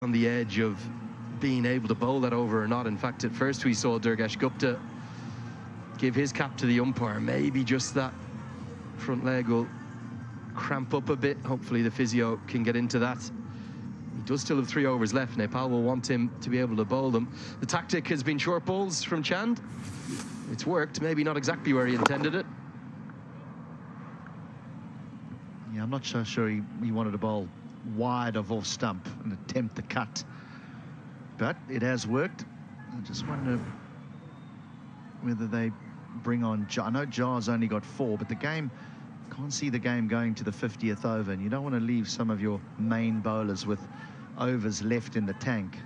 on the edge of being able to bowl that over or not. In fact, at first we saw Durgesh Gupta give his cap to the umpire. Maybe just that front leg will cramp up a bit. Hopefully the physio can get into that. He does still have 3 overs left. Nepal will want him to be able to bowl them. The tactic has been short balls from Chand. It's worked, maybe not exactly where he intended it. Yeah, I'm not so sure he wanted to bowl wide of off stump and attempt the cut, but it has worked. I just wonder whether they bring on I know Jar's only got 4, but the game, can't see the game going to the 50th over, and you don't want to leave some of your main bowlers with overs left in the tank.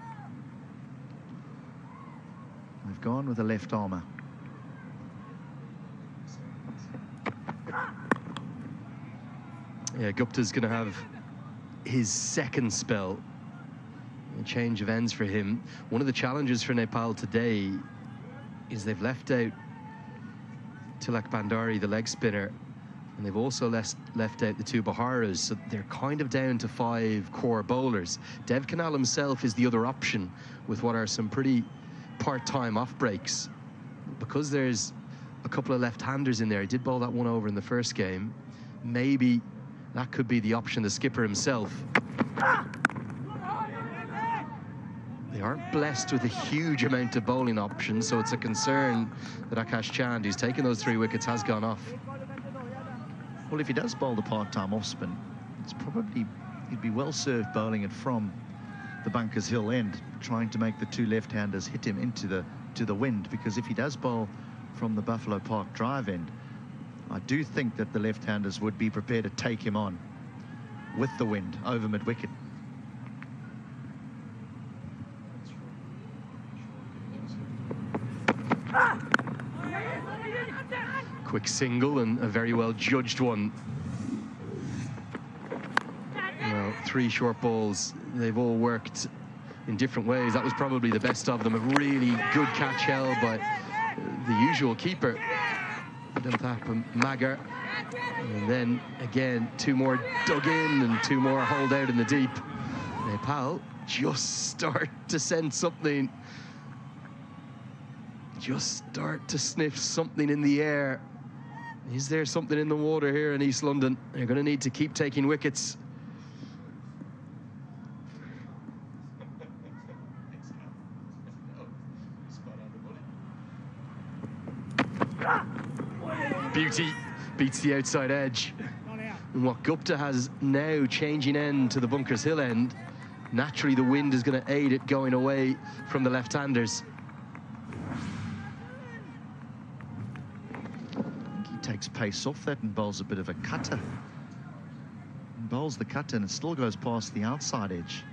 They've gone with a left armour. Yeah, Gupta's going to have his second spell. A change of ends for him. One of the challenges for Nepal today is they've left out Tilak Bhandari, the leg spinner, and they've also left out the 2 Baharas, so they're kind of down to 5 core bowlers. Dev Kanal himself is the other option with what are some pretty part-time off breaks. Because there's a couple of left-handers in there, he did bowl that 1 over in the first game. Maybe that could be the option, the skipper himself. They aren't blessed with a huge amount of bowling options, so it's a concern that Akash Chand, who's taken those 3 wickets, has gone off. Well, if he does bowl the part-time off spin, it's probably, he'd be well served bowling it from the Bunkers Hill end, trying to make the 2 left-handers hit him into the wind, because if he does bowl from the Buffalo Park Drive end, I do think that the left-handers would be prepared to take him on with the wind over mid-wicket. Quick single and a very well judged one. Well, 3 short balls, they've all worked in different ways. That was probably the best of them. A really good catch held by the usual keeper, Magar. And then again, 2 more dug in and 2 more hauled out in the deep. Nepal just start to sense something. Just start to sniff something in the air. Is there something in the water here in East London? They're going to need to keep taking wickets. Beauty beats the outside edge. And what Gupta has now changing end to the Bunkers Hill end, naturally the wind is going to aid it going away from the left-handers. Takes pace off that and bowls a bit of a cutter. And bowls the cutter and it still goes past the outside edge.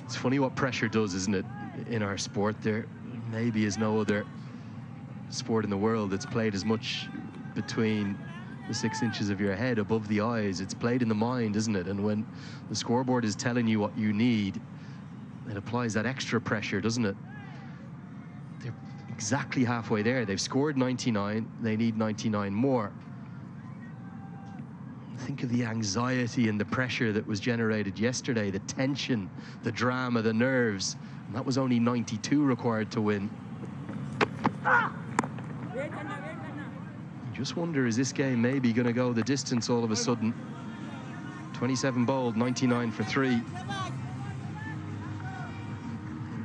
It's funny what pressure does, isn't it, in our sport? There maybe is no other sport in the world that's played as much between the 6 inches of your head above the eyes. It's played in the mind, isn't it? And when the scoreboard is telling you what you need, it applies that extra pressure, doesn't it? They're exactly halfway there. They've scored 99. They need 99 more. Think of the anxiety and the pressure that was generated yesterday, the tension, the drama, the nerves. And that was only 92 required to win. You just wonder, is this game maybe going to go the distance all of a sudden? 27 bowled, 99 for 3.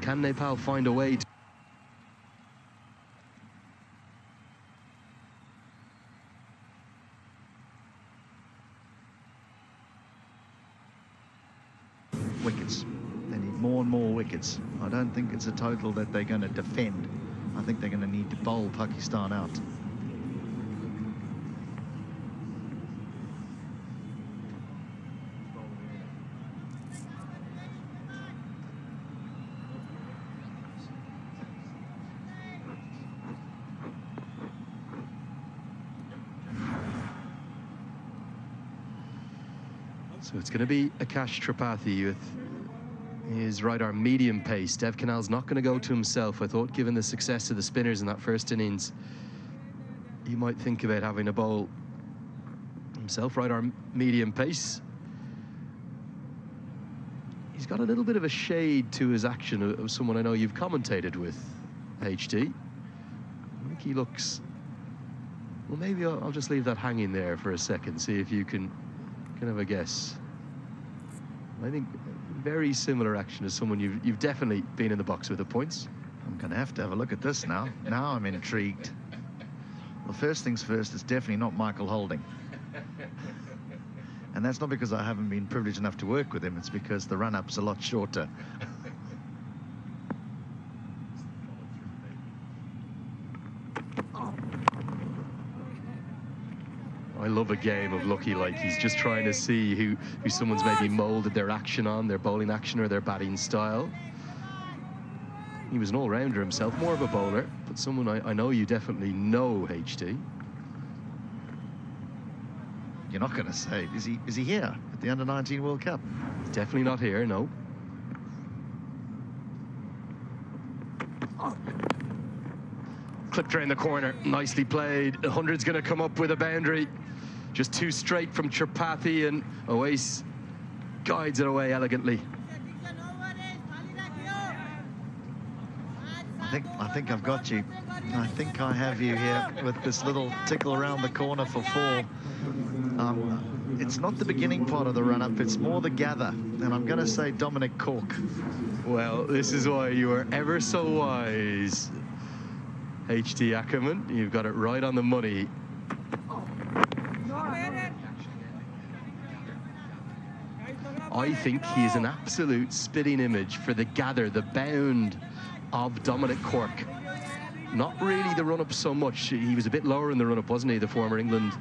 Can Nepal find a way to wickets? They need more and more wickets. I don't think it's a total that they're going to defend. I think they're going to need to bowl Pakistan out. So it's going to be Akash Tripathi with His right arm medium pace. Dev Canal's not going to go to himself. I thought, given the success of the spinners in that first innings, he might think about having a bowl himself. Right arm medium pace. He's got a little bit of a shade to his action of someone I know you've commentated with, HD. I think he looks... Well, maybe I'll just leave that hanging there for a second, see if you can have a guess. I think very similar action as someone you've definitely been in the box with at points. I'm going to have a look at this now. Now I'm intrigued. Well, first things first, it's definitely not Michael Holding. And that's not because I haven't been privileged enough to work with him. It's because the run-up's a lot shorter. I love a game of lucky, like he's just trying to see who someone's maybe molded their action on, their bowling action or their batting style. He was an all-rounder himself, more of a bowler, but someone I know you definitely know, HD. You're not going to say, is he here at the Under-19 World Cup? Definitely not here, no. Clipped around the corner, nicely played. The 100's going to come up with a boundary. Just too straight from Tripathi, and Oasis guides it away elegantly. I think I've got you. I think I have you here with this little tickle around the corner for 4. It's not the beginning part of the run-up, it's more the gather, and I'm going to say Dominic Cork. Well, this is why you are ever so wise, HD Ackerman. You've got it right on the money. I think he is an absolute spitting image for the gather, the bound of Dominic Cork. Not really the run-up so much. He was a bit lower in the run-up, wasn't he, the former England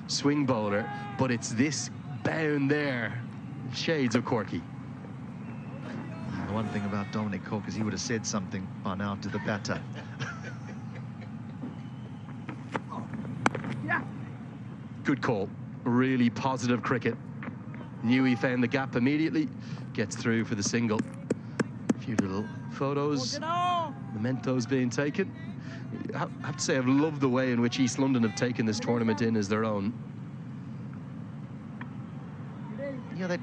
swing bowler? But it's this bound there. Shades of Corky. The one thing about Dominic Cork is he would have said something by now to the batter. Good call. Really positive cricket. Knew he found the gap immediately. Gets through for the single. A few little photos, mementos being taken. I have to say, I've loved the way in which East London have taken this tournament in as their own. Yeah, they've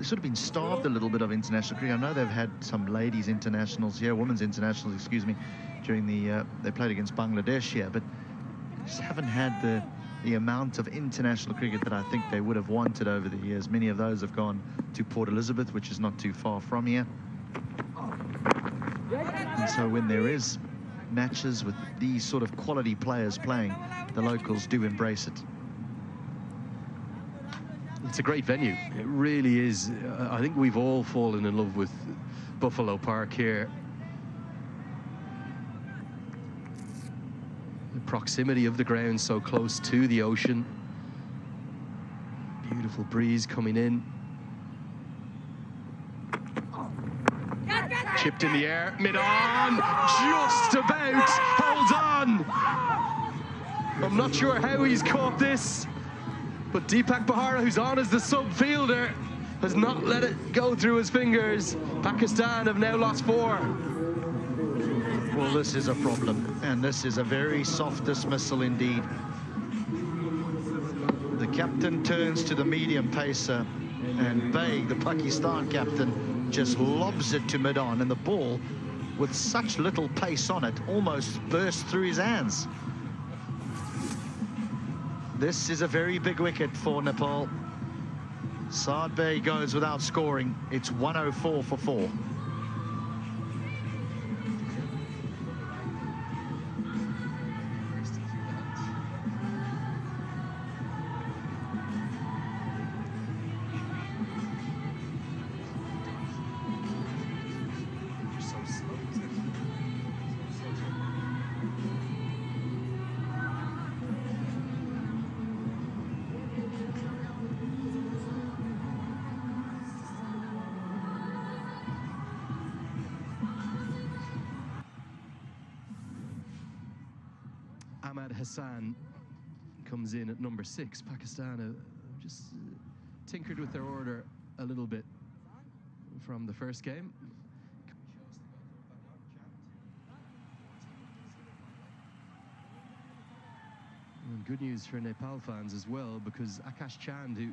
sort of been starved a little bit of international cricket. I know they've had some ladies internationals here, women's internationals, excuse me, during the they played against Bangladesh here, but just haven't had the amount of international cricket that I think they would have wanted over the years. Many of those have gone to Port Elizabeth, which is not too far from here. And so when there is matches with these sort of quality players playing, the locals do embrace it. It's a great venue. It really is. I think we've all fallen in love with Buffalo Park here. The proximity of the ground so close to the ocean. Beautiful breeze coming in. Chipped in the air, mid-on, just about, hold on. I'm not sure how he's caught this, but Deepak Bahara, who's on as the sub-fielder, has not let it go through his fingers. Pakistan have now lost 4. Well, this is a problem, and this is a very soft dismissal indeed. The captain turns to the medium pacer, and Baig, the Pakistan captain, just lobs it to mid-on, and the ball, with such little pace on it, almost burst through his hands. This is a very big wicket for Nepal. Saad Baig goes without scoring. It's 104 for 4. Hassan comes in at number 6. Pakistan have just tinkered with their order a little bit from the first game. And good news for Nepal fans as well, because Akash Chand, who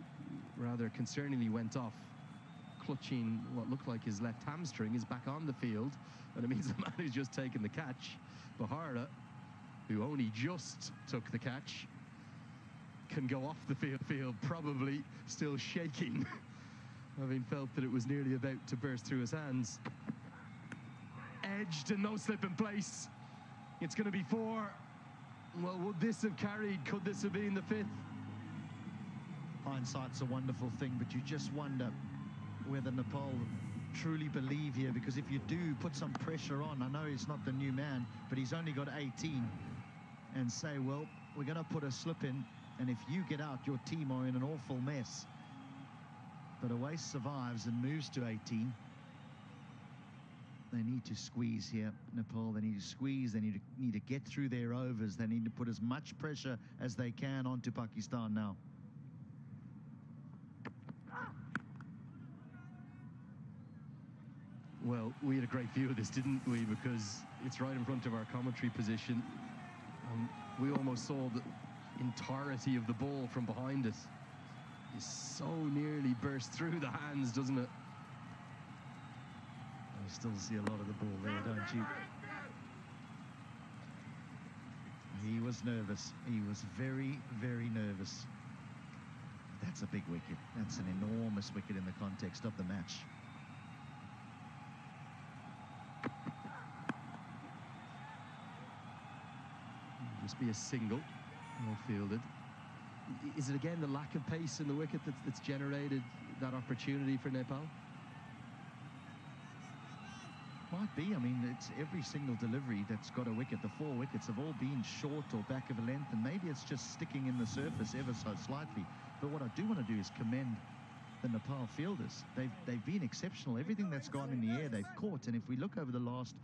rather concerningly went off clutching what looked like his left hamstring, is back on the field, and it means the man who's just taken the catch, Bahara, who only just took the catch, can go off the field probably still shaking, having felt that it was nearly about to burst through his hands. Edged and no slip in place. It's going to be 4. Well, would this have carried? Could this have been the 5th? Hindsight's a wonderful thing, but you just wonder whether Nepal truly believe here, because if you do put some pressure on, I know he's not the new man, but he's only got 18, and say, well, we're going to put a slip in, and if you get out, your team are in an awful mess. But Awais survives and moves to 18. They need to squeeze here, Nepal. They need to squeeze. They need to get through their overs. They need to put as much pressure as they can onto Pakistan now. Well, we had a great view of this, didn't we? Because it's right in front of our commentary position. We almost saw the entirety of the ball from behind it. It so nearly burst through the hands, doesn't it? You still see a lot of the ball there, don't you? He was nervous. He was very, very nervous. That's a big wicket. That's an enormous wicket in the context of the match. Just be a single, well fielded. Is it again the lack of pace in the wicket that's generated that opportunity for Nepal? Might be. I mean, it's every single delivery that's got a wicket. The 4 wickets have all been short or back of a length, and maybe it's just sticking in the surface ever so slightly. But what I do want to do is commend the Nepal fielders. They've been exceptional. Everything that's gone in the air, they've caught. And if we look over the last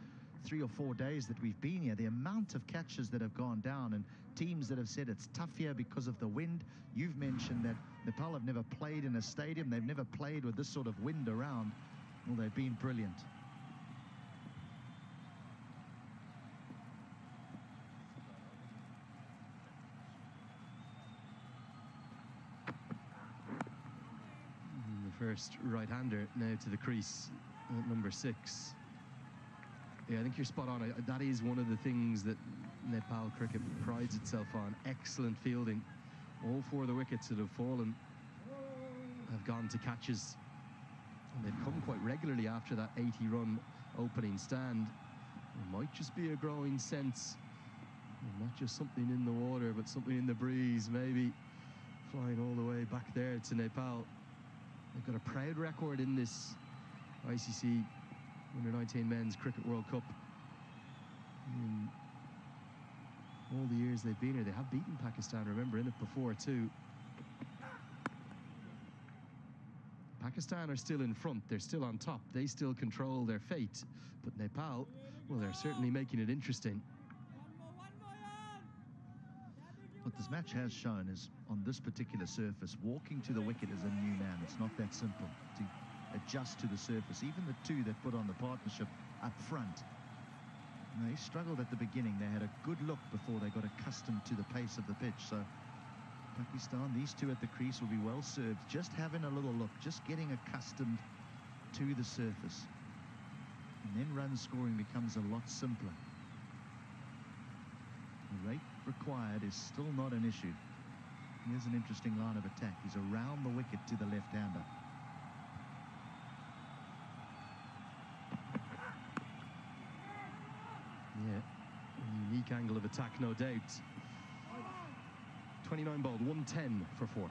3 or 4 days that we've been here, the amount of catches that have gone down, and teams that have said it's tough here because of the wind. You've mentioned that Nepal have never played in a stadium. They've never played with this sort of wind around. Well, they've been brilliant. First right-hander now to the crease at number 6. Yeah, I think you're spot on. That is one of the things that Nepal cricket prides itself on. Excellent fielding. All 4 of the wickets that have fallen have gone to catches. And they've come quite regularly after that 80-run opening stand. It might just be a growing sense, not just something in the water, but something in the breeze, maybe flying all the way back there to Nepal. They've got a proud record in this ICC Under-19 Men's Cricket World Cup. In all the years they've been here, they have beaten Pakistan, remember, in it before too. Pakistan are still in front. They're still on top. They still control their fate. But Nepal, well, they're certainly making it interesting. What this match has shown is, on this particular surface, walking to the wicket is a new man. It's not that simple to adjust to the surface. Even the 2 that put on the partnership up front, they struggled at the beginning. They had a good look before they got accustomed to the pace of the pitch. So Pakistan, these 2 at the crease will be well served. Just having a little look, just getting accustomed to the surface. And then run scoring becomes a lot simpler. The rate required is still not an issue. Here's an interesting line of attack. He's around the wicket to the left-hander. Yeah, a unique angle of attack, no doubt. 29 bowled, 110 for 4.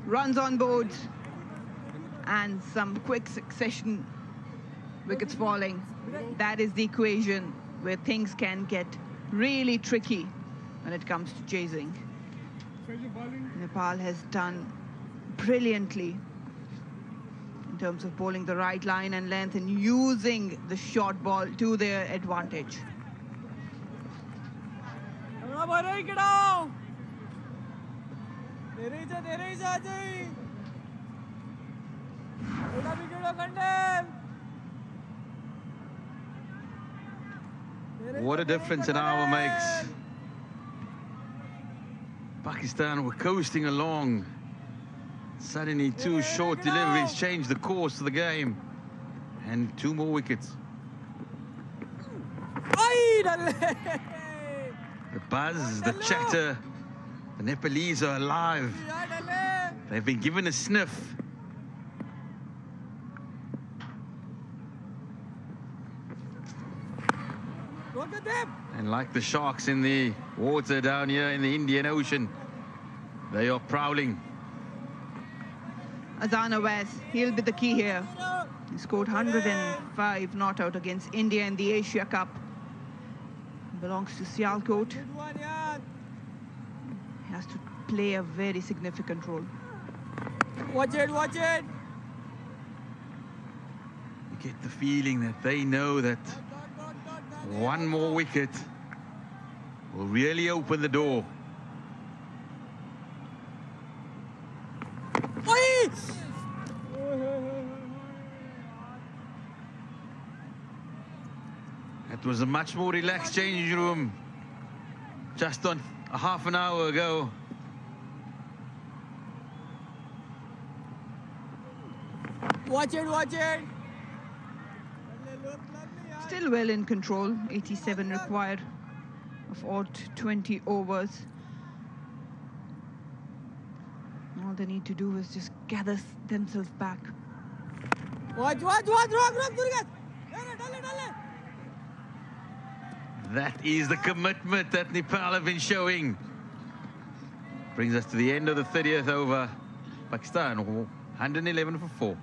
Runs on board. and some quick succession wickets falling. That is the equation where things can get really tricky when it comes to chasing. Nepal has done brilliantly in terms of bowling the right line and length and using the short ball to their advantage. What a difference an hour makes. Pakistan were coasting along. Suddenly, two short deliveries changed the course of the game. And 2 more wickets. The buzz, the chatter, the Nepalese are alive. They've been given a sniff. And like the sharks in the water down here in the Indian Ocean, they are prowling. Azan Awais, he'll be the key here. He scored 105 not out against India in the Asia Cup. He belongs to Sialkot. He has to play a very significant role. Watch it, watch it. You get the feeling that they know that one more wicket will really open the door. It was a much more relaxed changing room just on half an hour ago. Watch it, watch it. Still well in control, 87 required of odd 20 overs. All they need to do is just gather themselves back. Watch, rock, Durga. That is the commitment that Nepal have been showing. Brings us to the end of the 30th over. Pakistan 111 for 4.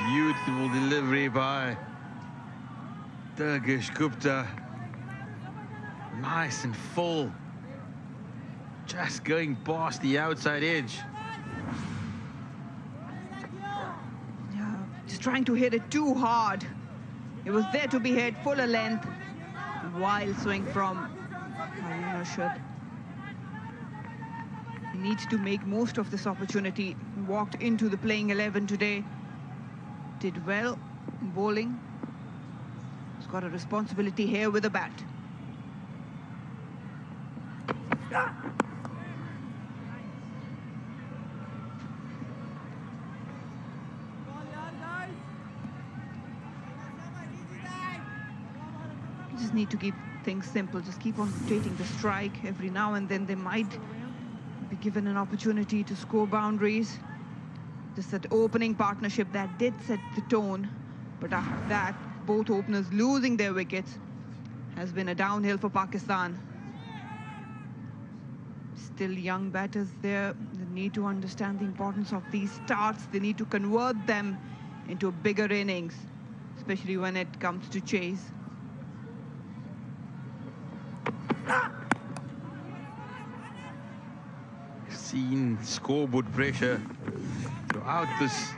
Beautiful delivery by Durgesh Gupta. Nice and full. Just going past the outside edge. Yeah, just trying to hit it too hard. It was there to be hit full a length. Wild swing from Harun Rashid. He needs to make most of this opportunity. He walked into the playing 11 today. Did well in bowling. He's got a responsibility here with a bat. You just need to keep things simple. Just keep on rotating the strike. Every now and then they might be given an opportunity to score boundaries. Just that opening partnership that did set the tone, but after that, both openers losing their wickets has been a downhill for Pakistan. Still young batters there. They need to understand the importance of these starts. They need to convert them into bigger innings, especially when it comes to chase. Seen scoreboard pressure throughout this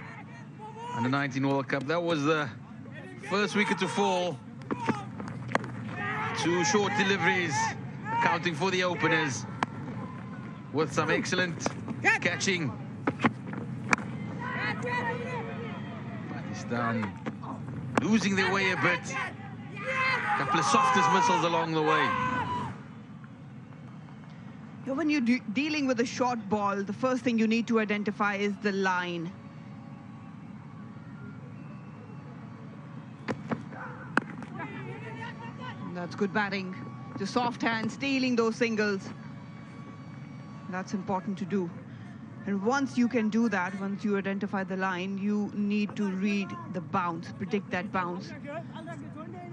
Under-19 World Cup. That was the first wicket to fall. 2 short deliveries, accounting for the openers, with some excellent catching. Pakistan losing their way a bit. A couple of soft dismissals along the way. When you're dealing with a short ball, the first thing you need to identify is the line. That's good batting. The soft hand, stealing those singles. That's important to do. And once you can do that, once you identify the line, you need to read the bounce, predict that bounce.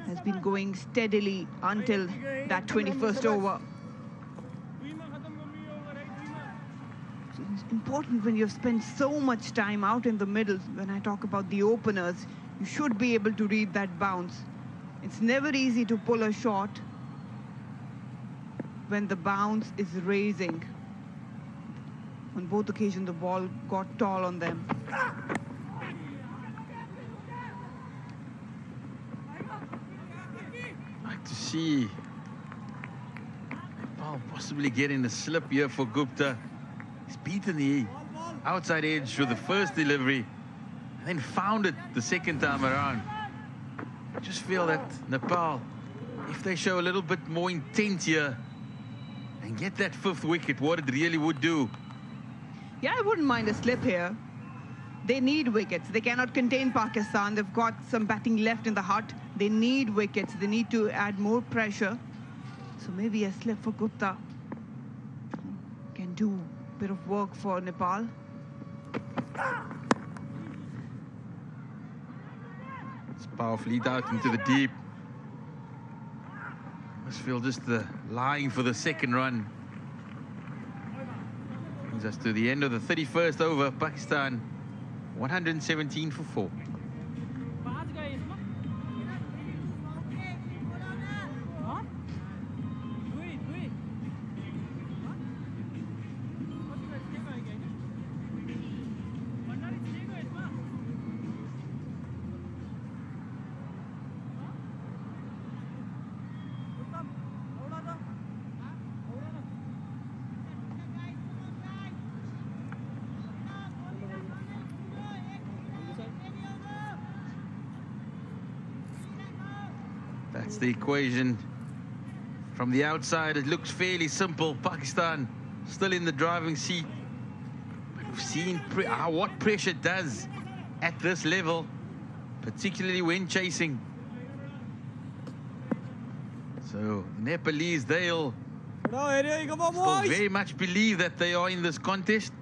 Has been going steadily until that 21st over. So it's important when you've spent so much time out in the middle. When I talk about the openers, you should be able to read that bounce. It's never easy to pull a shot when the bounce is raising. On both occasions, the ball got tall on them. Like to see Nepal possibly getting a slip here for Gupta. He's beaten the outside edge through the first delivery and then found it the second time around. I just feel that Nepal, if they show a little bit more intent here and get that 5th wicket, what it really would do. Yeah, I wouldn't mind a slip here. They need wickets. They cannot contain Pakistan. They've got some batting left in the hut. They need wickets. They need to add more pressure. So maybe a slip for Gupta can do a bit of work for Nepal. It's powerfully out into the deep. Must feel just the lying for the 2nd run. Brings us to the end of the 31st over. Pakistan 117 for 4. That's the equation. From the outside, it looks fairly simple. Pakistan still in the driving seat. But we've seen what pressure does at this level, particularly when chasing. So Nepalese, they'll still very much believe that they are in this contest.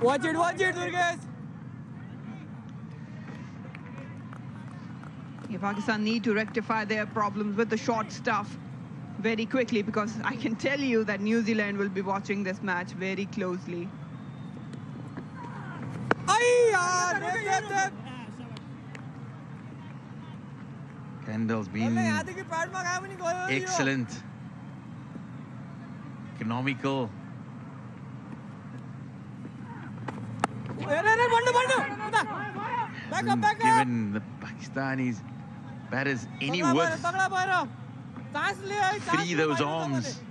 Watch it, Durgesh. Pakistan need to rectify their problems with the short stuff very quickly, because I can tell you that New Zealand will be watching this match very closely. Kendall's been excellent, economical. Given the Pakistanis batters any width, free those arms.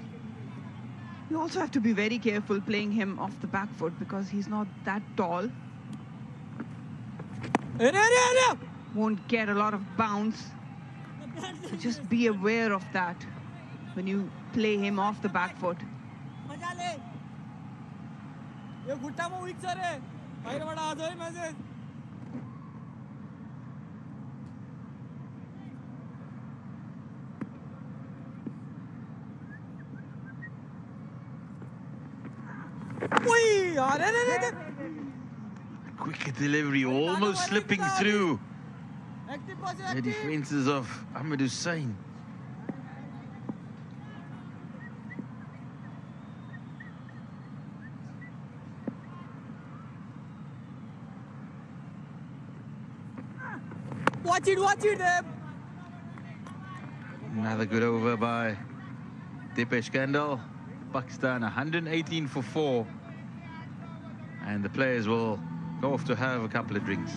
You also have to be very careful playing him off the back foot, because he's not that tall. Won't get a lot of bounce. So just be aware of that when you play him off the back foot. Quicker delivery, almost slipping through the defenses of Ahmed Hussain. Watch it, Deb. Another good over by Dipesh Kendall. Pakistan 118 for 4. and the players will go off to have a couple of drinks.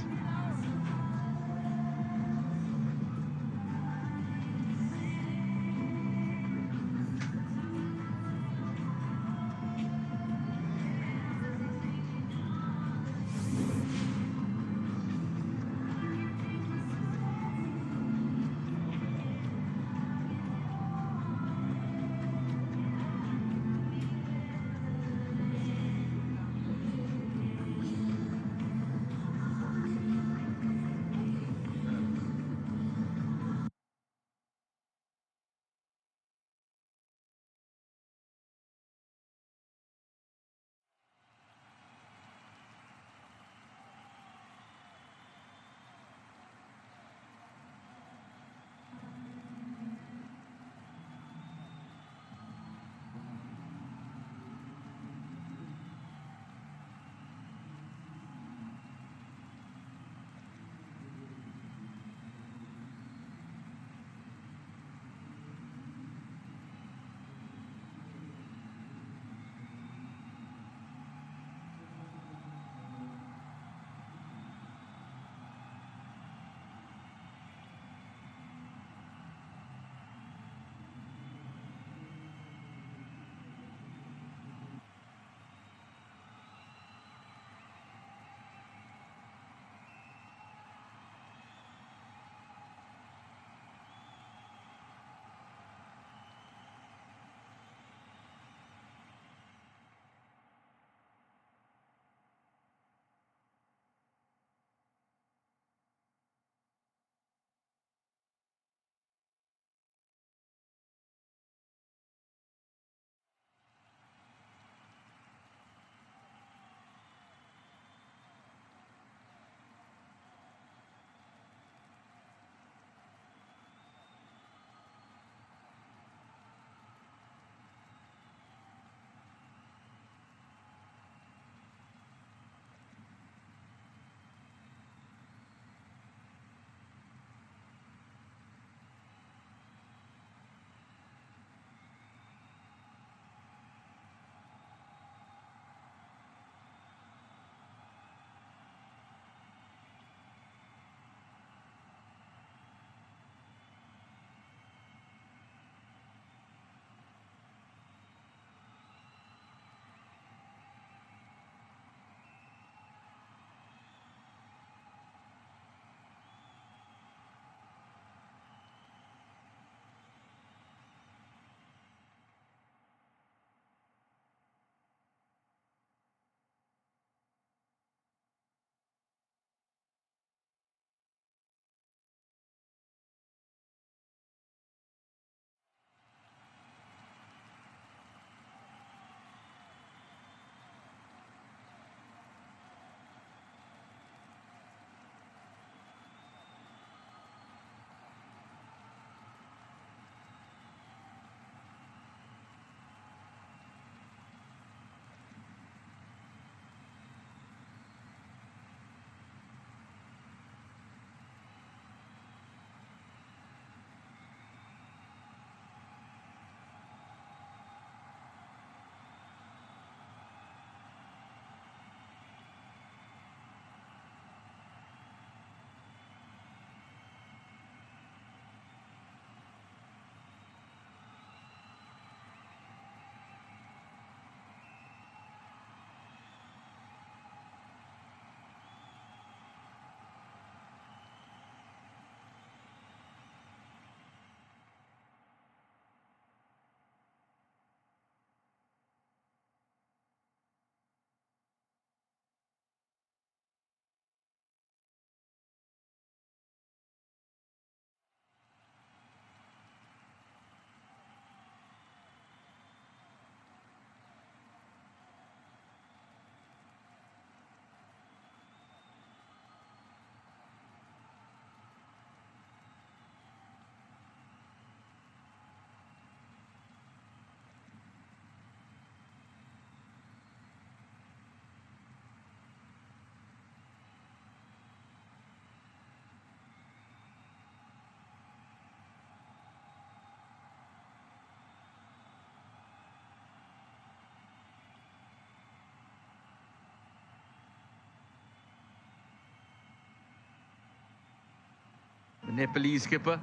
Nepalese skipper.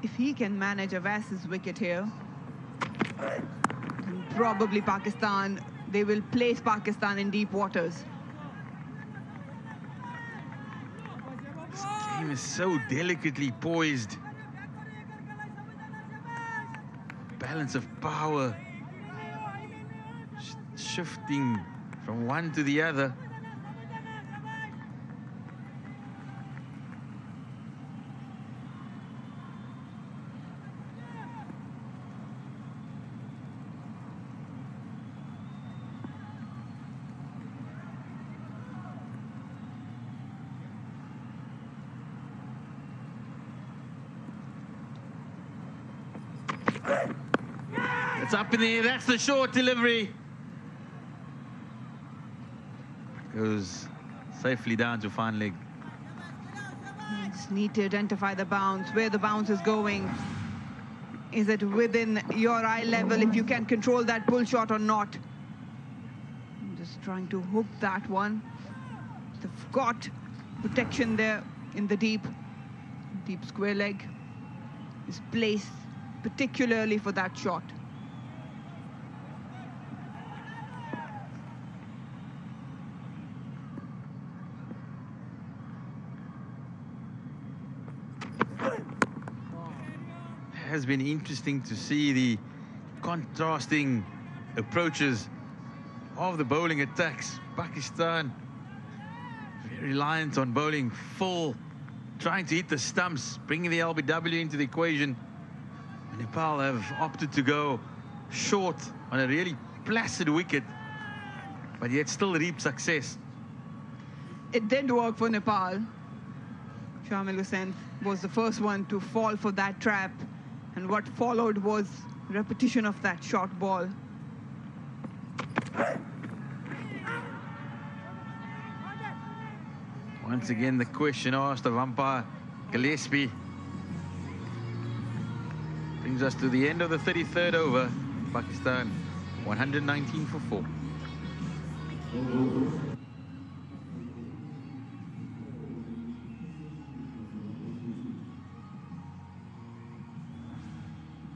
If he can manage Abbas's wicket here, then probably Pakistan, they will place Pakistan in deep waters. This game is so delicately poised. Balance of power, shifting from one to the other. It's up in the air. That's the short delivery. Goes safely down to fine leg. You just need to identify the bounce, where the bounce is going. Is it within your eye level, if you can control that pull shot or not? I'm just trying to hook that one. They've got protection there in the deep square leg. Is placed particularly for that shot. Has been interesting to see the contrasting approaches of the bowling attacks. Pakistan very reliant on bowling full, trying to hit the stumps, bringing the LBW into the equation. Nepal have opted to go short on a really placid wicket, but yet still reap success. It did work for Nepal. Shamil Hussain was the first one to fall for that trap, and what followed was repetition of that short ball. Once again, the question asked of umpire Gillespie brings us to the end of the 33rd over. Pakistan 119 for 4.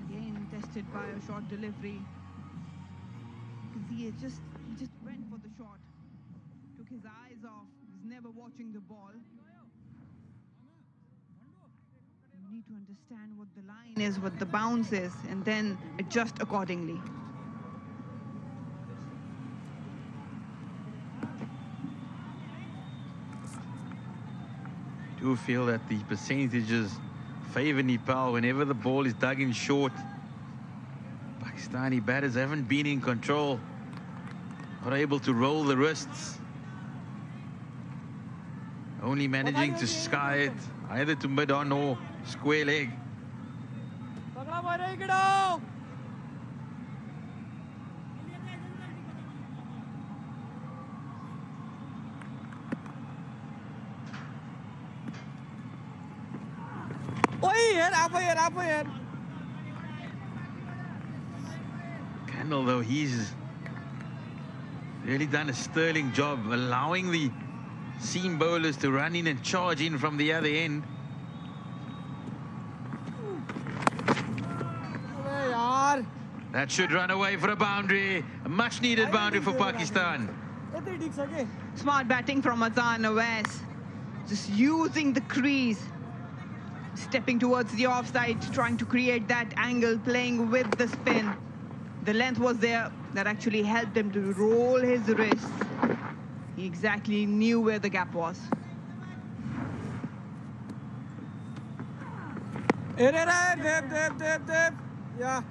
Again tested by a short delivery. He just went for the shot, took his eyes off, was never watching the ball. You need to understand what the line is, what the bounce is, and then adjust accordingly. I do feel that the percentages favor Nepal whenever the ball is dug in short. Pakistani batters haven't been in control, not able to roll the wrists, only managing to sky it either to mid-on or square leg. Kendall, though, he's really done a sterling job allowing the seam bowlers to run in and charge in from the other end. That should run away for a boundary. A much needed boundary for Pakistan. Smart batting from Azan Nawaz. Just using the crease. Stepping towards the offside, trying to create that angle, playing with the spin. The length was there. That actually helped him to roll his wrist. He exactly knew where the gap was. Yeah.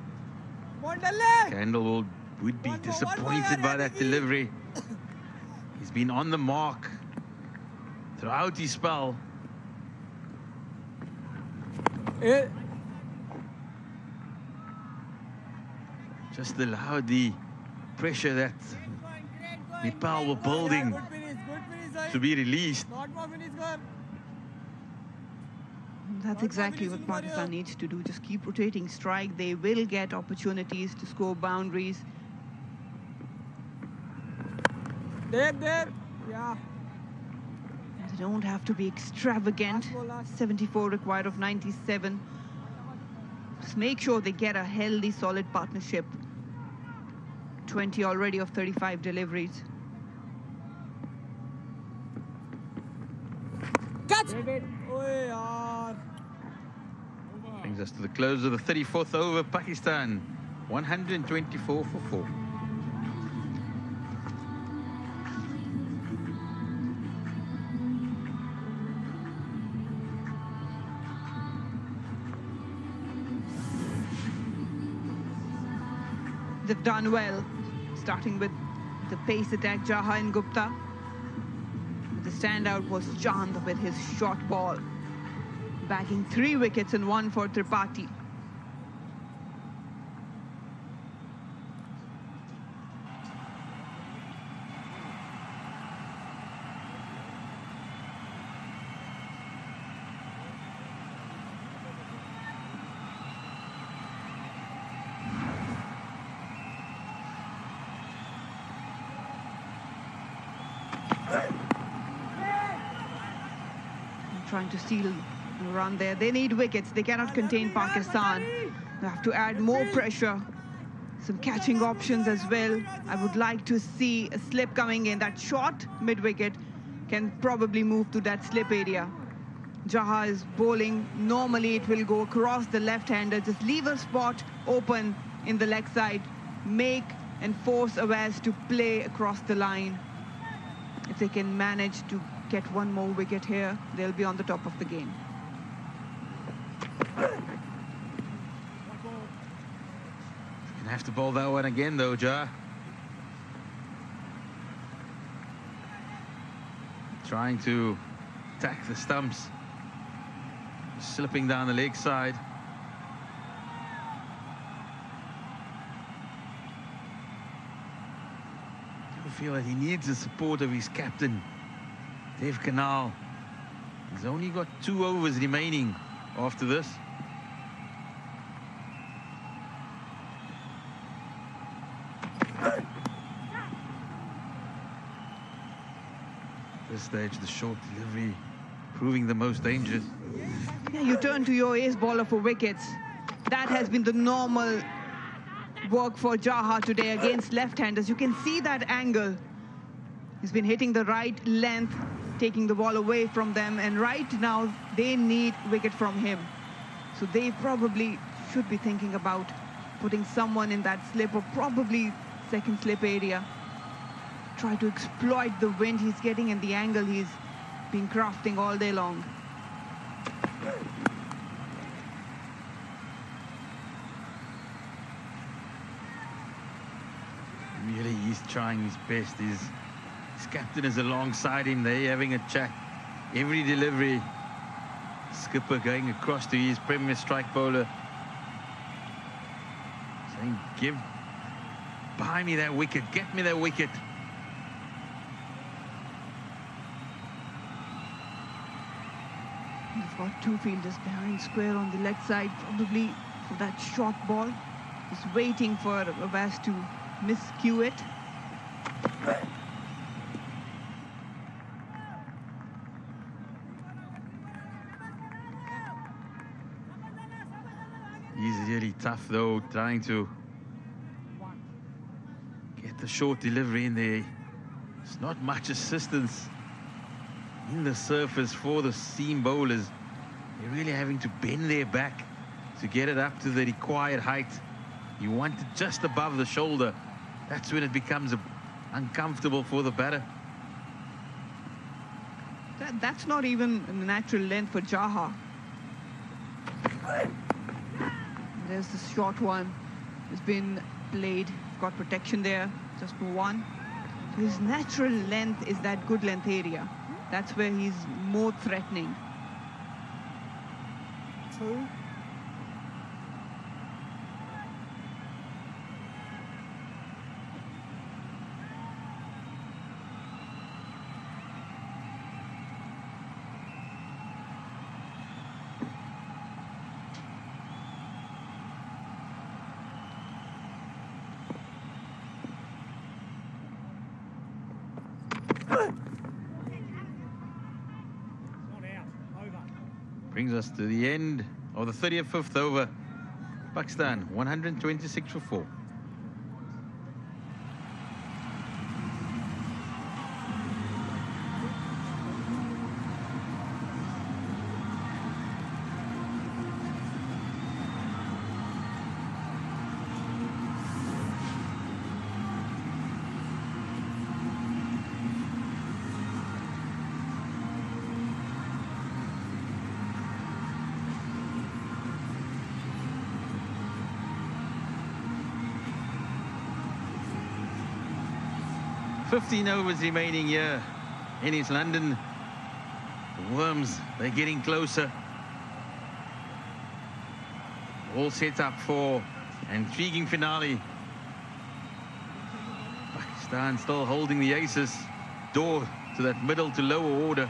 Kendall would be disappointed by that delivery. He's been on the mark throughout his spell. Just allowed the pressure that Nepal were building to be released. That's exactly what Pakistan needs to do. Just keep rotating strike. They will get opportunities to score boundaries. Yeah. Is it don't have to be extravagant. 74 required of 97. Just make sure they get a healthy, solid partnership. 20 already of 35 deliveries. Catch! Brings us to the close of the 34th over. Pakistan 124 for 4. They've done well, starting with the pace attack, Jaha and Gupta. The standout was Chand with his short ball, bagging 3 wickets and 1 for Tripathi. Trying to steal a run there. They need wickets. They cannot contain Pakistan. They have to add more pressure. Some catching options as well. I would like to see a slip coming in. That short mid-wicket can probably move to that slip area. Jaha is bowling. Normally it will go across the left-hander. Just leave a spot open in the leg side. Make and force Awais to play across the line. If they can manage to get 1 more wicket here, they'll be on the top of the game. Gonna have to bowl that one again though, Jah. Trying to attack the stumps. Slipping down the leg side. I feel that he needs the support of his captain, Dave Canal. He's only got 2 overs remaining after this. At this stage, the short delivery proving the most dangerous. Yeah, you turn to your ace bowler for wickets. That has been the normal work for Jaha today against left-handers. You can see that angle. He's been hitting the right length, taking the ball away from them, and right now they need wicket from him. So they probably should be thinking about putting someone in that slip, or probably second slip area. Try to exploit the wind he's getting and the angle he's been crafting all day long. Really, he's trying his best. His captain is alongside him. They're having a chat. Every delivery, skipper going across to his premier strike bowler, saying, buy me that wicket, get me that wicket. They've got 2 fielders behind square on the leg side, probably for that short ball. Just waiting for Awais to miscue it. He's really tough though, trying to get the short delivery in there. It's not much assistance in the surface for the seam bowlers. They're really having to bend their back to get it up to the required height. You want it just above the shoulder. That's when it becomes uncomfortable for the batter. That's not even a natural length for Jaha. There's the short one. It's been played. Got protection there, just for 1. So his natural length is that good length area. That's where he's more threatening. 2. Brings us to the end of the 35th over. Pakistan 126 for 4. Overs remaining here in East London. The Worms, they're getting closer. All set up for an intriguing finale. Pakistan still holding the aces. Door to that middle to lower order.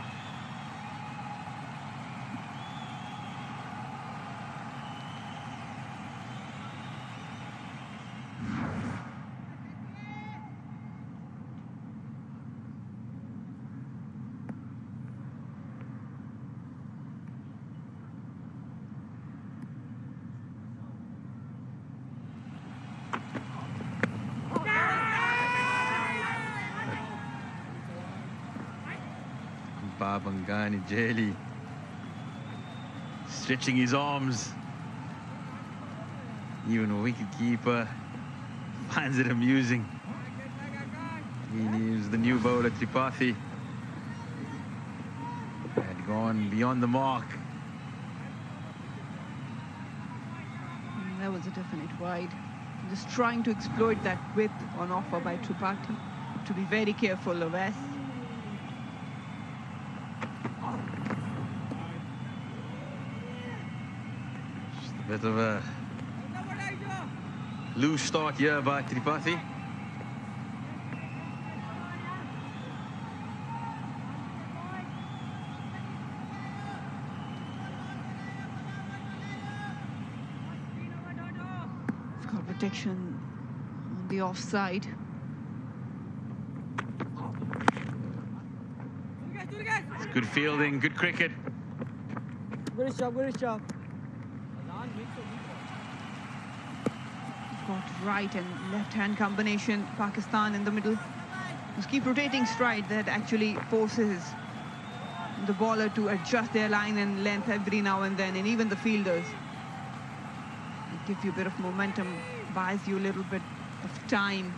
Bangani Jelly stretching his arms. Even a wicketkeeper finds it amusing. He is the new bowler Tripathi. Had gone beyond the mark. That was a definite wide. Just trying to exploit that width on offer by Tripathi. To be very careful of S. Bit of a loose start here by Tripathi. He's got protection on the offside. It's good fielding, good cricket. Good shot, good shot. Got right and left-hand combination. Pakistan in the middle. Just keep rotating stride that actually forces the bowler to adjust their line and length every now and then, and even the fielders. It gives you a bit of momentum, buys you a little bit of time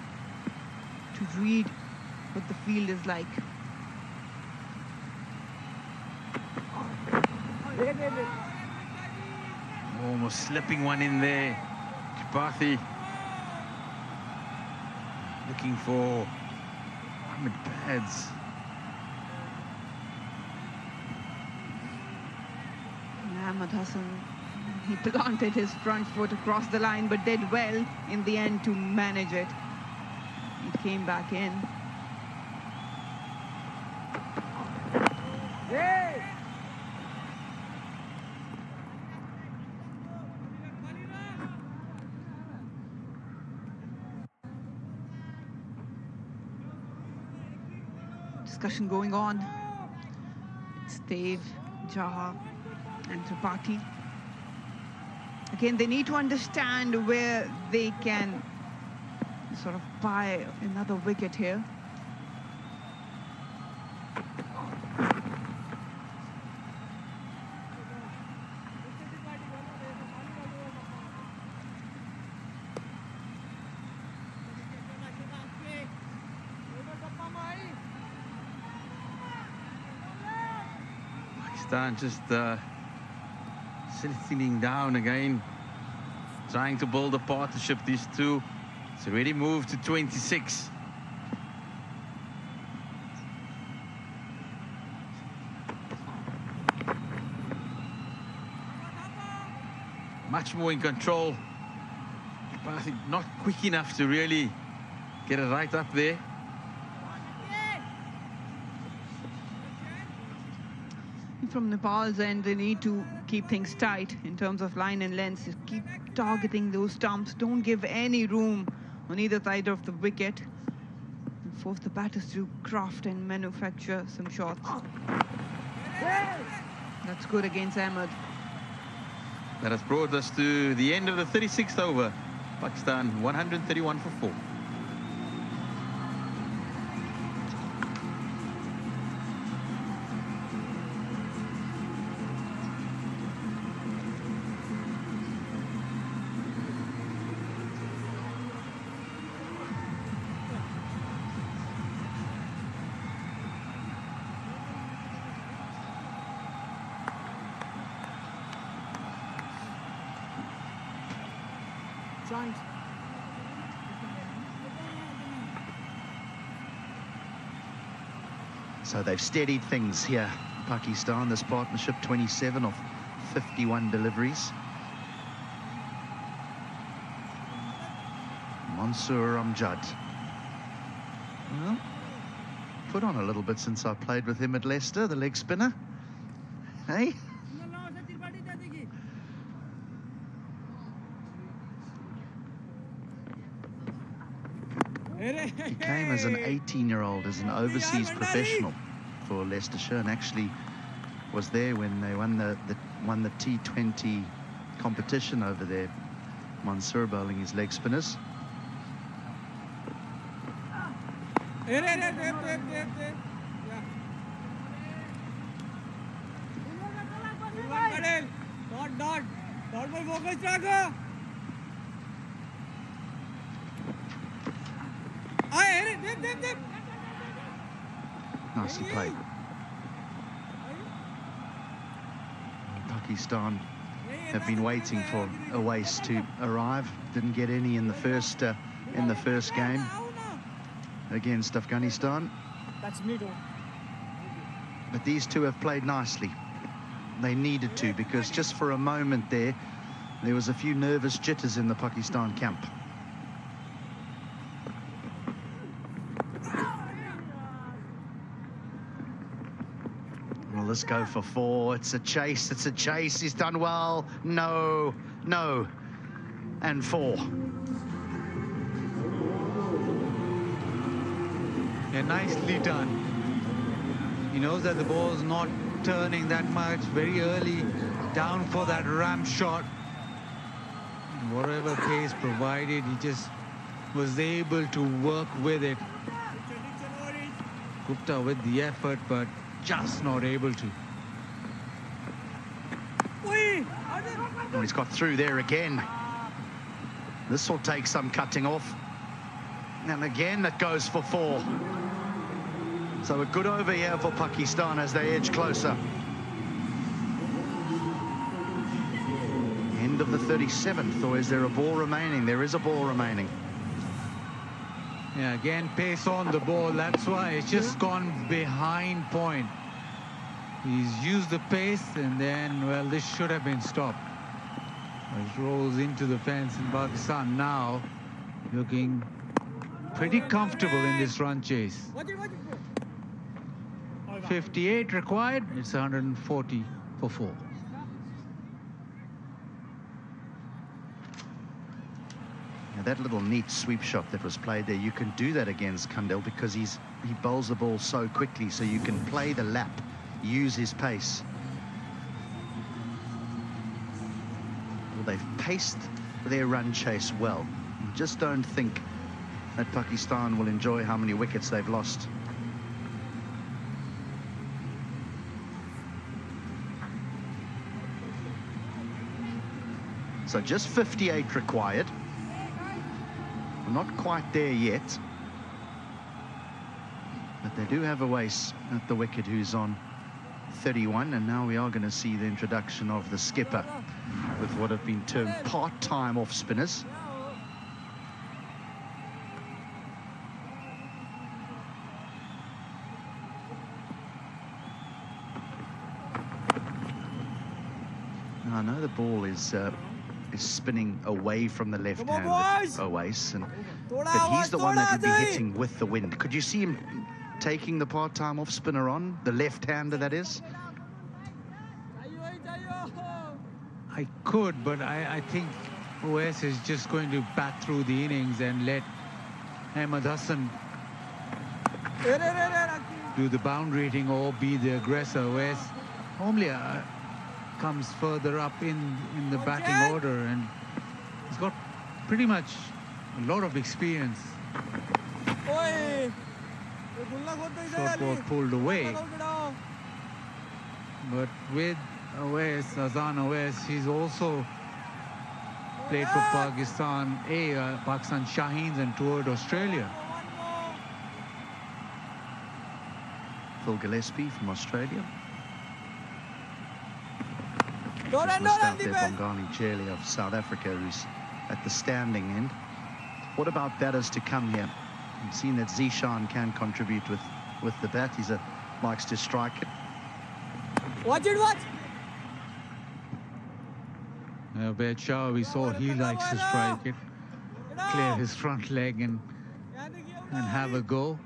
to read what the field is like. Almost slipping one in there. Tripathi looking for Ahmed pads. Ahmed Hassan, he planted his front foot across the line but did well in the end to manage it. It came back in. Discussion going on. It's Dave, Jaha and Tripathi. Again, they need to understand where they can sort of buy another wicket here. Just sitting down again, trying to build a partnership, these two. It's already moved to 26. Much more in control, but I think not quick enough to really get it right up there. From Nepal's end, they need to keep things tight in terms of line and length. Just keep targeting those stumps. Don't give any room on either side of the wicket. And force the batters to craft and manufacture some shots. That's good against Ahmed. That has brought us to the end of the 36th over. Pakistan 131 for 4. Chant. So they've steadied things here, Pakistan, this partnership, 27 of 51 deliveries. Mansoor Amjad. Well, put on a little bit since I played with him at Leicester, the leg spinner. Hey? He came as an 18-year-old, as an overseas professional for Leicestershire, and actually was there when they won the T20 competition over there. Mansoor bowling his leg spinners. Nicely played. Pakistan have been waiting for Awais to arrive. Didn't get any in the first game against Afghanistan. That's me too. But these two have played nicely. They needed to, because just for a moment there was a few nervous jitters in the Pakistan camp. Well, let's go for 4. It's a chase. It's a chase. He's done well. No, no. And 4. Yeah, nicely done. He knows that the ball's not turning that much. Very early, down for that ramp shot. Whatever pace provided, he just was able to work with it. Gupta with the effort, but just not able to. Well, he's got through there again. This will take some cutting off. And again, that goes for 4. So a good over here for Pakistan as they edge closer. End of the 37th, or is there a ball remaining? There is a ball remaining. Yeah, again, pace on the ball. That's why it's just gone behind point. He's used the pace, and then, well, this should have been stopped. It rolls into the fence, in Pakistan now looking pretty comfortable in this run chase. 58 required. It's 140 for 4. Now that little neat sweep shot that was played there, you can do that against Kandel because he bowls the ball so quickly, so you can play the lap, use his pace. Well, they've paced their run chase well. I just don't think that Pakistan will enjoy how many wickets they've lost. So just 58 required. We're not quite there yet. But they do have Awais at the wicket who's on 31, and now we are going to see the introduction of the skipper with what have been termed part-time off-spinners. Now, I know the ball is spinning away from the left hand with Awais, but he's the one that would be hitting with the wind. Could you see him taking the part-time off-spinner on, the left-hander that is? I could, but I think Awais is just going to bat through the innings and let Ahmed Hassan do the boundary hitting or be the aggressor. Awais normally comes further up in the batting order, and he's got pretty much a lot of experience. Short ball pulled away, but with Awais, Azan Awais, he's also played for Pakistan Pakistan Shaheens and toured Australia. Phil Gillespie from Australia. Just Just missed out there Bongani Chele of South Africa, who's at the standing end. What about batters to come here? We've seen that Zishan can contribute with the bat. He likes to strike it. Watch it, watch! Shah, we saw he likes to strike it, clear his front leg and have a go.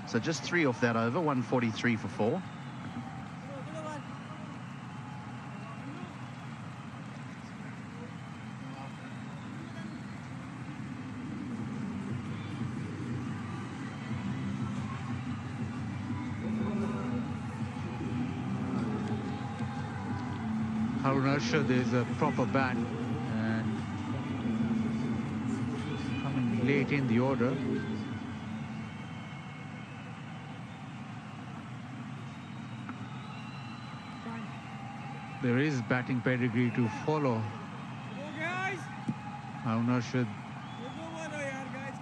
So just 3 off that over, 143 for 4. Harun Arshad is a proper bat and coming late in the order. There is batting pedigree to follow. Harun Arshad,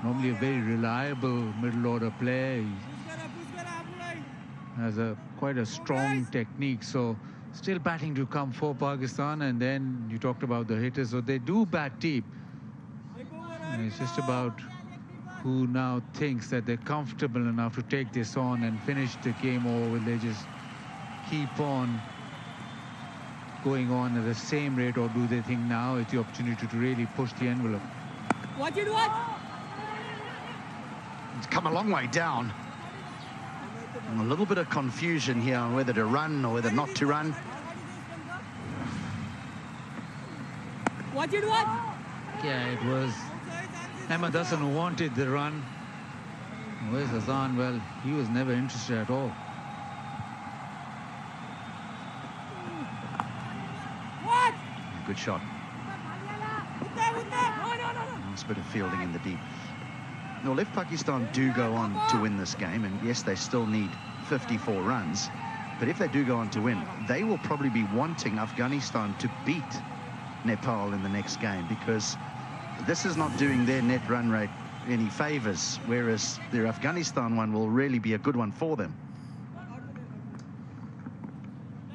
normally a very reliable middle order player. He has quite a strong technique, so still batting to come for Pakistan. And then you talked about the hitters, so they do bat deep. And it's just about who now thinks that they're comfortable enough to take this on and finish the game, or will they just keep on going on at the same rate, or do they think now it's the opportunity to really push the envelope? Watch it, watch! It's come a long way down. And a little bit of confusion here on whether to run or whether not to run. Watch it, watch! Yeah, it was Ahmed Hassan who wanted the run. Where's Azan? Well, he was never interested at all. Good shot. Nice bit of fielding in the deep. Well, if Pakistan do go on to win this game, and yes, they still need 54 runs, but if they do go on to win, they will probably be wanting Afghanistan to beat Nepal in the next game, because this is not doing their net run rate any favors, whereas their Afghanistan one will really be a good one for them.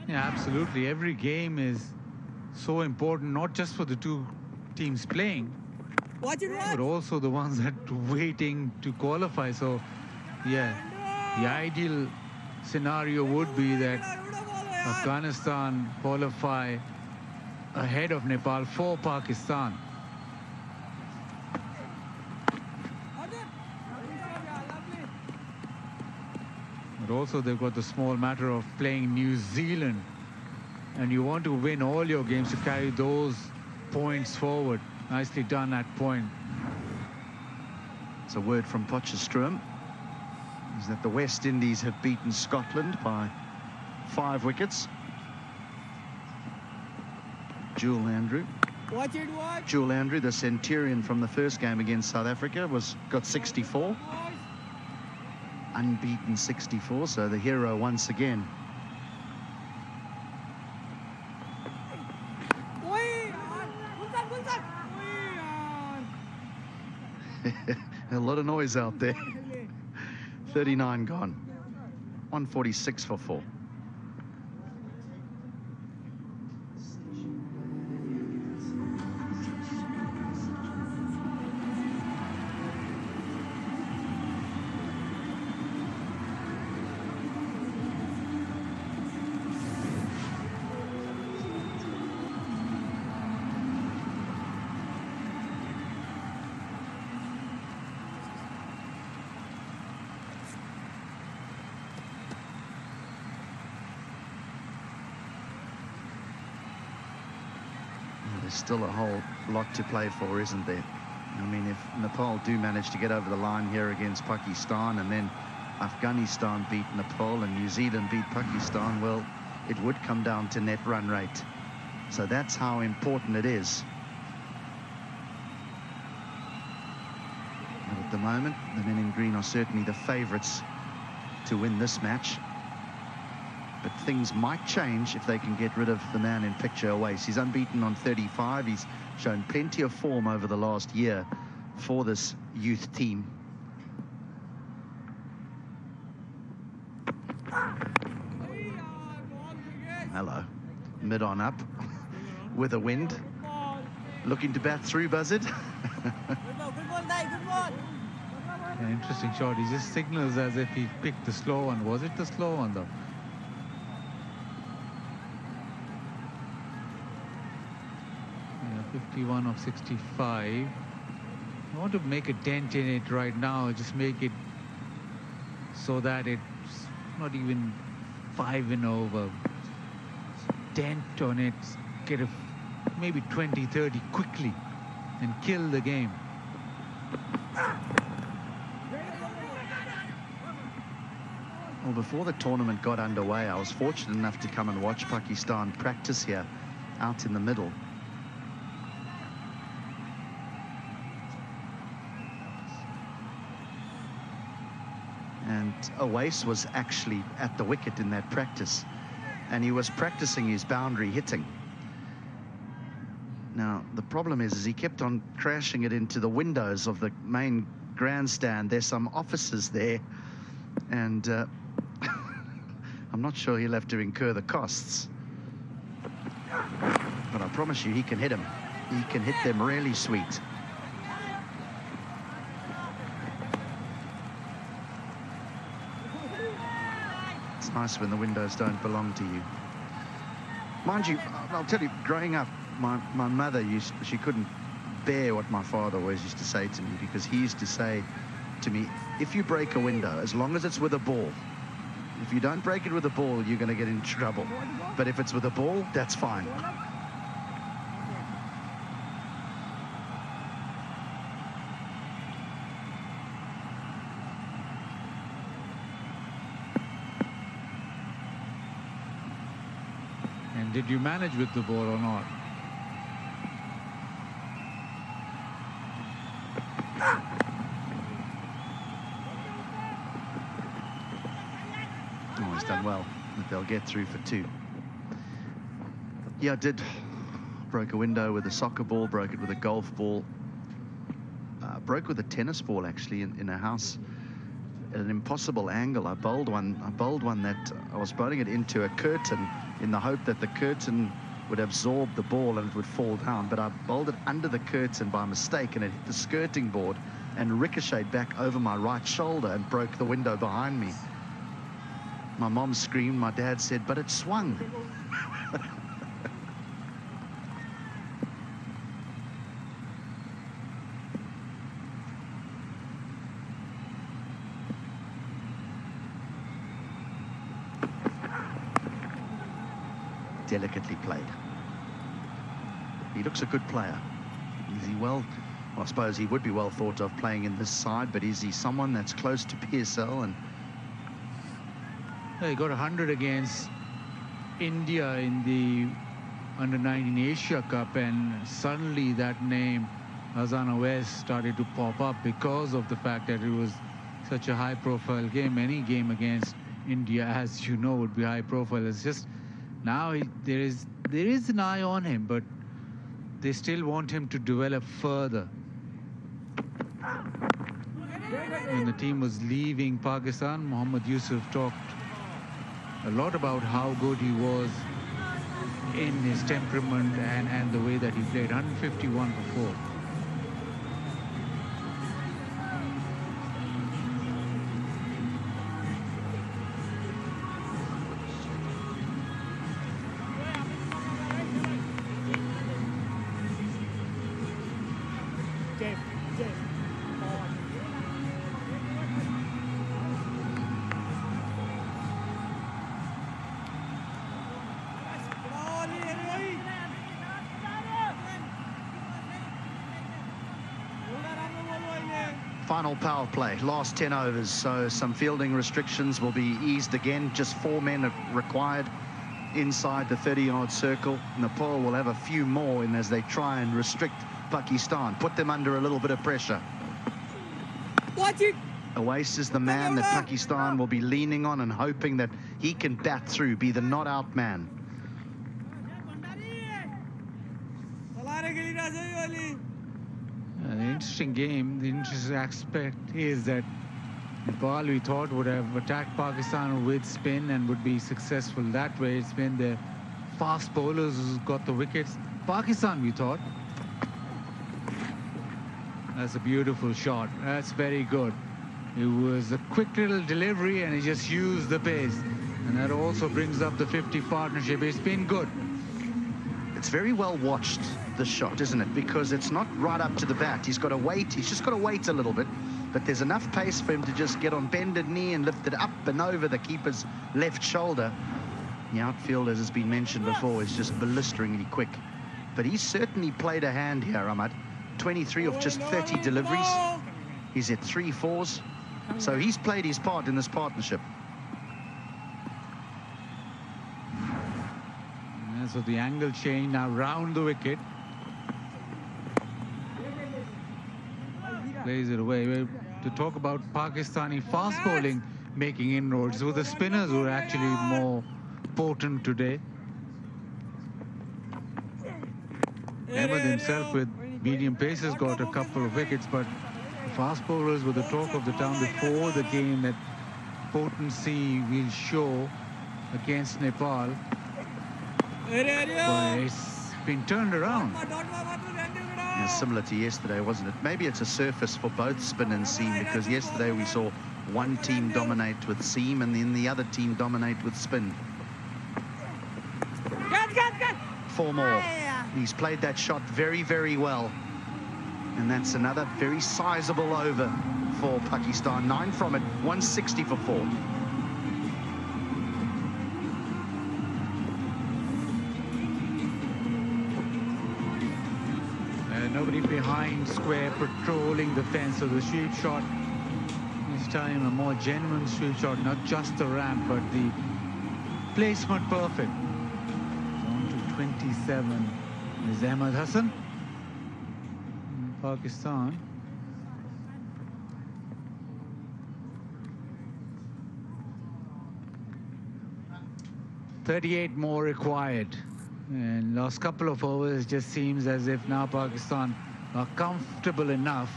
Yeah, absolutely. Every game is so important, not just for the two teams playing, but also the ones that are waiting to qualify. So, yeah, the ideal scenario would be that Afghanistan qualify ahead of Nepal for Pakistan. But also they've got the small matter of playing New Zealand, and you want to win all your games to carry those points forward. Nicely done at point. It's a word from Potchefstroom is that the West Indies have beaten Scotland by 5 wickets. Jewel Andrew. Watch it, watch! Jewel Andrew, the Centurion from the first game against South Africa, got 64. Unbeaten 64, so the hero once again. A lot of noise out there. 39 gone. 146 for 4. there's still a whole lot to play for, isn't there? I mean, if Nepal do manage to get over the line here against Pakistan, and then Afghanistan beat Nepal and New Zealand beat Pakistan, well, it would come down to net run rate. So that's how important it is. And at the moment, the men in green are certainly the favourites to win this match. But things might change if they can get rid of the man in picture, Awais. He's unbeaten on 35. He's shown plenty of form over the last year for this youth team. Hello. Mid on up with a wind. Looking to bat through, Buzzard. An interesting shot. He just signals as if he picked the slow one. Was it the slow one, though? Yeah, 51 of 65. I want to make a dent in it right now. Just make it so that it's not even 5 and over. Dent on it. Get a maybe 20, 30 quickly and kill the game. Well, before the tournament got underway, I was fortunate enough to come and watch Pakistan practice here out in the middle. And Awais was actually at the wicket in that practice, and he was practicing his boundary hitting. Now, the problem is he kept on crashing it into the windows of the main grandstand. There's some offices there, and I'm not sure he'll have to incur the costs. But I promise you, he can hit them. He can hit them really sweet. It's nice when the windows don't belong to you. Mind you, I'll tell you, growing up, my mother she couldn't bear what my father always used to say to me, because he used to say to me, if you break a window, as long as it's with a ball, if you don't break it with a ball, you're going to get in trouble. But if it's with a ball, that's fine. And did you manage with the ball or not? Oh, he's done well. They'll get through for 2. Yeah, I did. Broke a window with a soccer ball, broke it with a golf ball. Broke with a tennis ball, actually, in a house at an impossible angle. I bowled one that I was bowling it into a curtain in the hope that the curtain would absorb the ball and it would fall down. But I bowled it under the curtain by mistake, and it hit the skirting board and ricocheted back over my right shoulder and broke the window behind me. My mom screamed, my dad said, but it swung. Delicately played. He looks a good player. Is he well, I suppose he would be well thought of playing in this side, but is he someone that's close to PSL? And He got 100 against India in the Under-19 Asia Cup, and suddenly that name, Azana West, started to pop up because of the fact that it was such a high-profile game. Any game against India, as you know, would be high-profile. It's just now there is an eye on him, but they still want him to develop further. When the team was leaving Pakistan, Mohammad Yusuf talked a lot about how good he was in his temperament and the way that he played. 151 for 4. final power play, last 10 overs, so some fielding restrictions will be eased again. Just 4 men are required inside the 30-yard circle. Nepal will have a few more in as they try and restrict Pakistan, put them under a little bit of pressure. Watch it. Awais is the man that Pakistan will be leaning on and hoping that he can bat through, be the not-out man. The interesting game, the interesting aspect is that Nepal, we thought, would have attacked Pakistan with spin and would be successful that way. It's been the fast bowlers who got the wickets. Pakistan, we thought. That's a beautiful shot. That's very good. It was a quick little delivery and he just used the pace. And that also brings up the 50 partnership. It's been good. It's very well watched, the shot, isn't it? Because it's not right up to the bat. He's got to wait. He's just got to wait a little bit. But there's enough pace for him to just get on bended knee and lift it up and over the keeper's left shoulder. The outfield, as has been mentioned before, is just blisteringly quick. But he's certainly played a hand here, Ahmad. 23 of just 30 deliveries. He's hit 3 fours. So he's played his part in this partnership. Yeah, so the angle change now round the wicket. Plays it away. To talk about Pakistani fast bowling making inroads, with the spinners who are actually more potent today. Ahmed himself with medium paces got a couple of wickets, but fast bowlers were the talk of the town before the game, that potency will show against Nepal. But it's been turned around. Yeah, similar to yesterday, wasn't it? Maybe it's a surface for both spin and seam, because yesterday we saw one team dominate with seam and then the other team dominate with spin. 4 more. He's played that shot very, very well. And that's another very sizable over for Pakistan. 9 from it, 160 for 4. Nobody behind square patrolling the fence, so the sweep shot this time a more genuine sweep shot, not just the ramp but the placement perfect. On to 27 is Ahmed Hassan, Pakistan. $38 more required. And last couple of overs, just seems as if now Pakistan are comfortable enough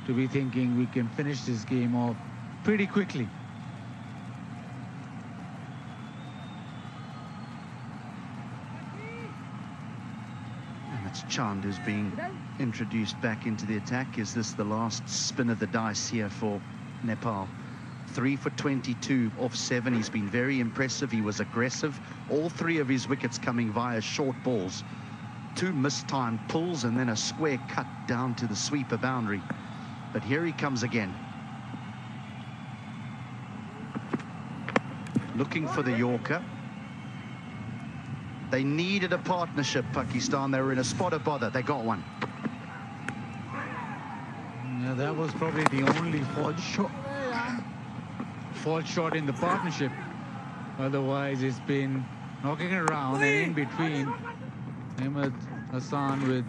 to be thinking we can finish this game off pretty quickly. And that's Chand who's being introduced back into the attack. Is this the last spin of the dice here for Nepal? 3 for 22 off 7. He's been very impressive. He was aggressive. All 3 of his wickets coming via short balls. 2 mistimed pulls and then a square cut down to the sweeper boundary. But here he comes again. Looking for the Yorker. They needed a partnership, Pakistan. They were in a spot of bother. They got one. Yeah, that was probably the only fault shot in the partnership. Otherwise, it's been knocking around, and in between, Ahmed Hassan with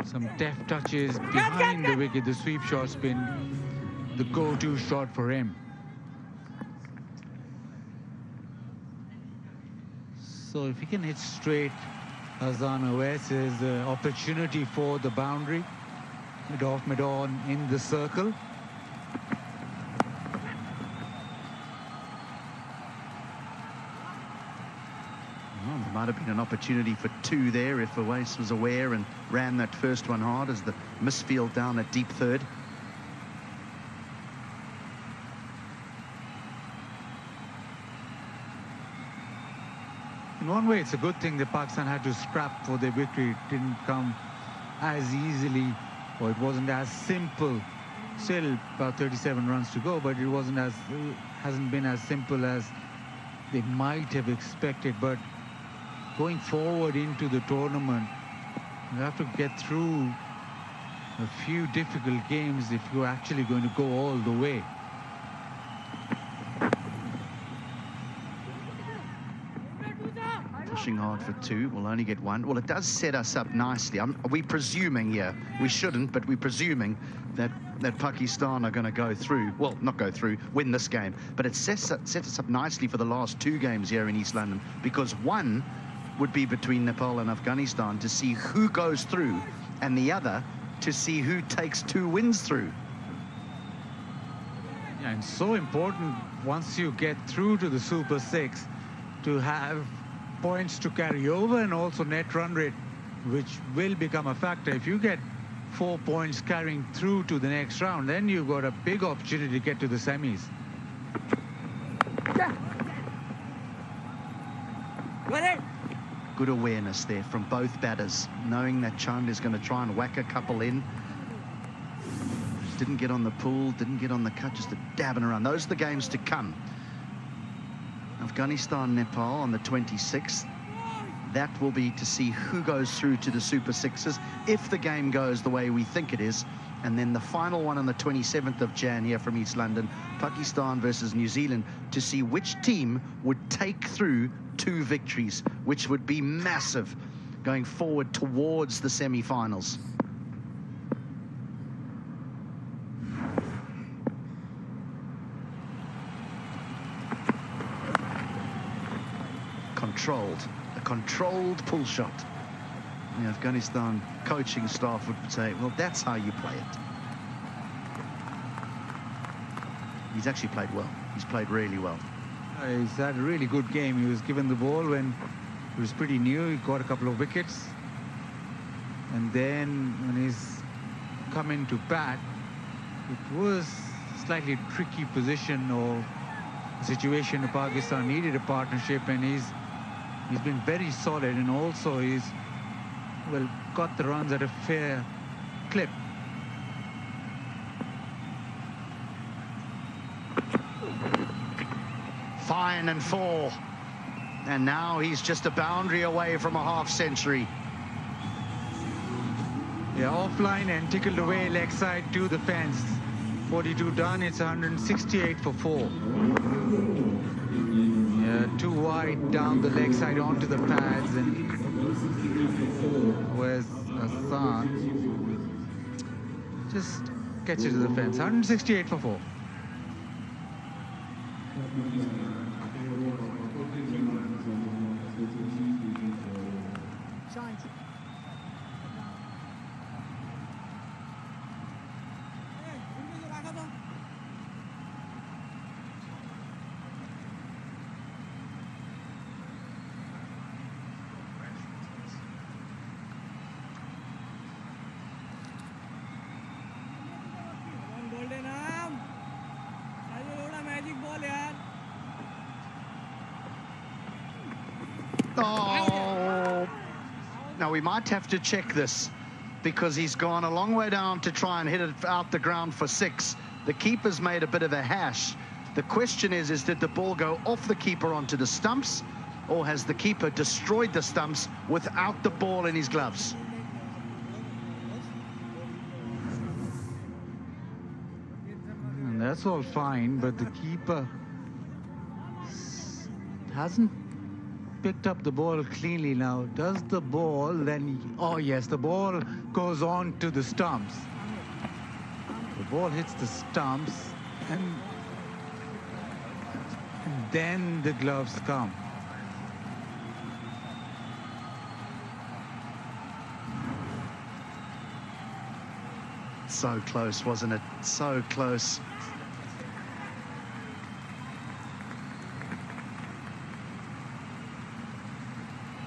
some deft touches behind the wicket. The sweep shot's been the go-to shot for him. So if he can hit straight, Hassan Awais is the opportunity for the boundary. Mid-off, mid-on in the circle. Might have been an opportunity for 2 there if Awais was aware and ran that first one hard, as the misfield down at deep third. In one way, it's a good thing that Pakistan had to scrap for their victory. It didn't come as easily, or it wasn't as simple. Still about 37 runs to go, but it hasn't been as simple as they might have expected. But going forward into the tournament, you have to get through a few difficult games if you're actually going to go all the way. Pushing hard for 2, we'll only get 1. Well, it does set us up nicely. Are we presuming here? We shouldn't, but we're presuming that Pakistan are going to go through. Well, not go through, win this game. But it sets us up nicely for the last 2 games here in East London, because one would be between Nepal and Afghanistan to see who goes through, and the other to see who takes 2 wins through. Yeah, and so important once you get through to the Super 6 to have points to carry over, and also net run rate, which will become a factor. If you get 4 points carrying through to the next round, then you've got a big opportunity to get to the semis. Good awareness there from both batters, knowing that Chand is going to try and whack a couple in. Didn't get on the pull, didn't get on the cut, just a dabbing around. Those are the games to come. Afghanistan, Nepal on the 26th. That will be to see who goes through to the Super Sixes, if the game goes the way we think it is. And then the final one on the 27th of Jan here from East London, Pakistan versus New Zealand, to see which team would take through 2 victories, which would be massive going forward towards the semi-finals. A controlled pull shot. The Afghanistan coaching staff would say, well, that's how you play it. He's actually played well. He's played really well. He's had a really good game. He was given the ball when he was pretty new. He got a couple of wickets. And then when he's come into bat, it was a slightly tricky position or situation. Pakistan needed a partnership, and he's been very solid, and also he's, well, got the runs at a fair clip. Fine and 4. And now he's just a boundary away from a half-century. Yeah, offline and tickled away leg side to the fence. 42 done, it's 168 for 4. Too wide down the leg side onto the pads, and where's Hassan? Just gets it to the fence. 168 for 4. Oh, now we might have to check this, because he's gone a long way down to try and hit it out the ground for 6. The keeper's made a bit of a hash. The question is did the ball go off the keeper onto the stumps, or has the keeper destroyed the stumps without the ball in his gloves? And that's all fine, but the keeper hasn't picked up the ball cleanly. Now, does the ball then... Oh, yes, the ball goes on to the stumps. The ball hits the stumps, and then the gloves come. So close, wasn't it? So close.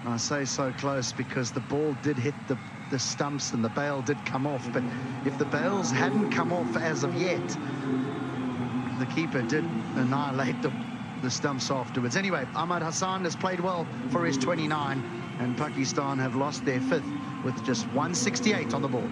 I say so close because the ball did hit the stumps and the bail did come off, but if the bails hadn't come off as of yet, the keeper did annihilate the stumps afterwards. Anyway, Ahmad Hassan has played well for his 29, and Pakistan have lost their 5th with just 168 on the board.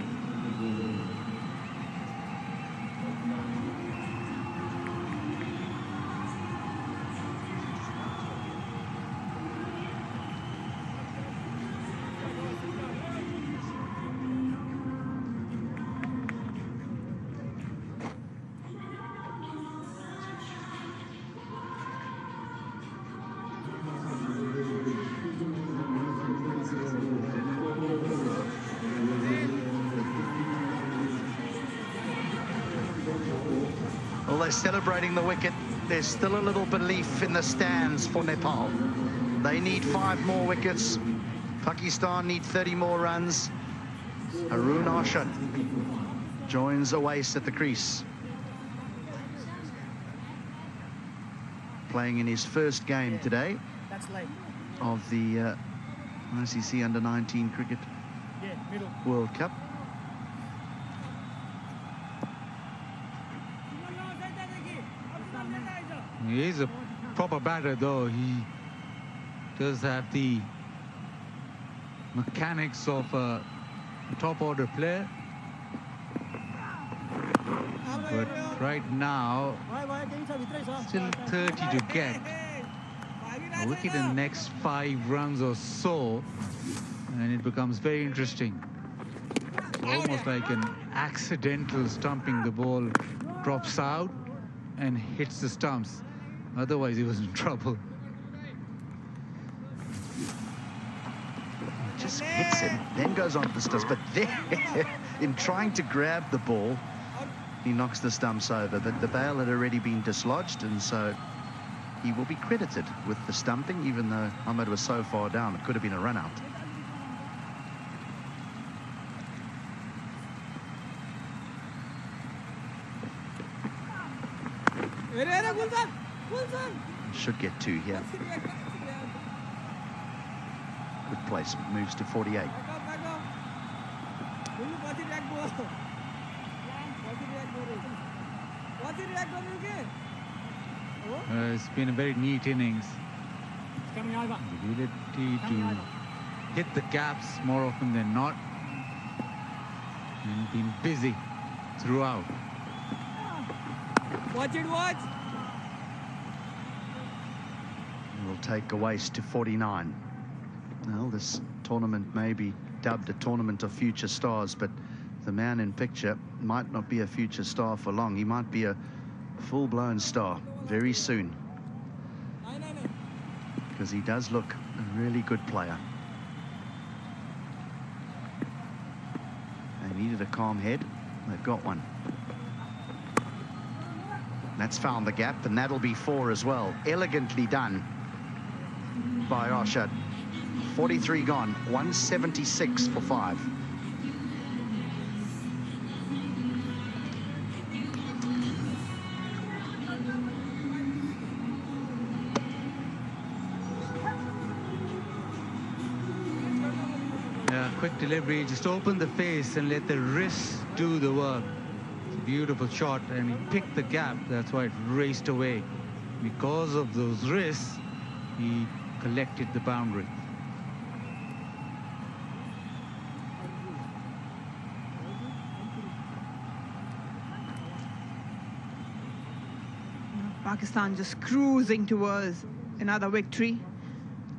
they're celebrating the wicket. There's still a little belief in the stands for Nepal. They need 5 more wickets. Pakistan need 30 more runs. Haroon Arshad joins Awais at the crease. Playing in his first game today of the ICC Under-19 Cricket World Cup. He is a proper batter, though. He does have the mechanics of a top-order player. But right now, still 30 to get. A wicket in the next 5 runs or so, and it becomes very interesting. Almost like an accidental stumping. The ball drops out and hits the stumps. Otherwise, he was in trouble. Just hits him, then goes on to the stumps. But there, in trying to grab the ball, he knocks the stumps over. But the bail had already been dislodged, and so he will be credited with the stumping, even though Ahmed was so far down, it could have been a run-out. Should get 2 here. Good placement, moves to 48. It's been a very neat innings. The ability to hit the gaps more often than not, and been busy throughout. Watch it, watch. Will take Awais to 49. Well, this tournament may be dubbed a tournament of future stars, but the man in picture might not be a future star for long. He might be a full-blown star very soon, because he does look a really good player. They needed a calm head. They've got one. That's found the gap, and that'll be 4 as well. Elegantly done by Arshad. 43 gone, 176 for 5. Yeah, quick delivery, just open the face and let the wrist do the work. It's a beautiful shot, and he picked the gap. That's why it raced away. Because of those wrists, he collected the boundary. Pakistan just cruising towards another victory.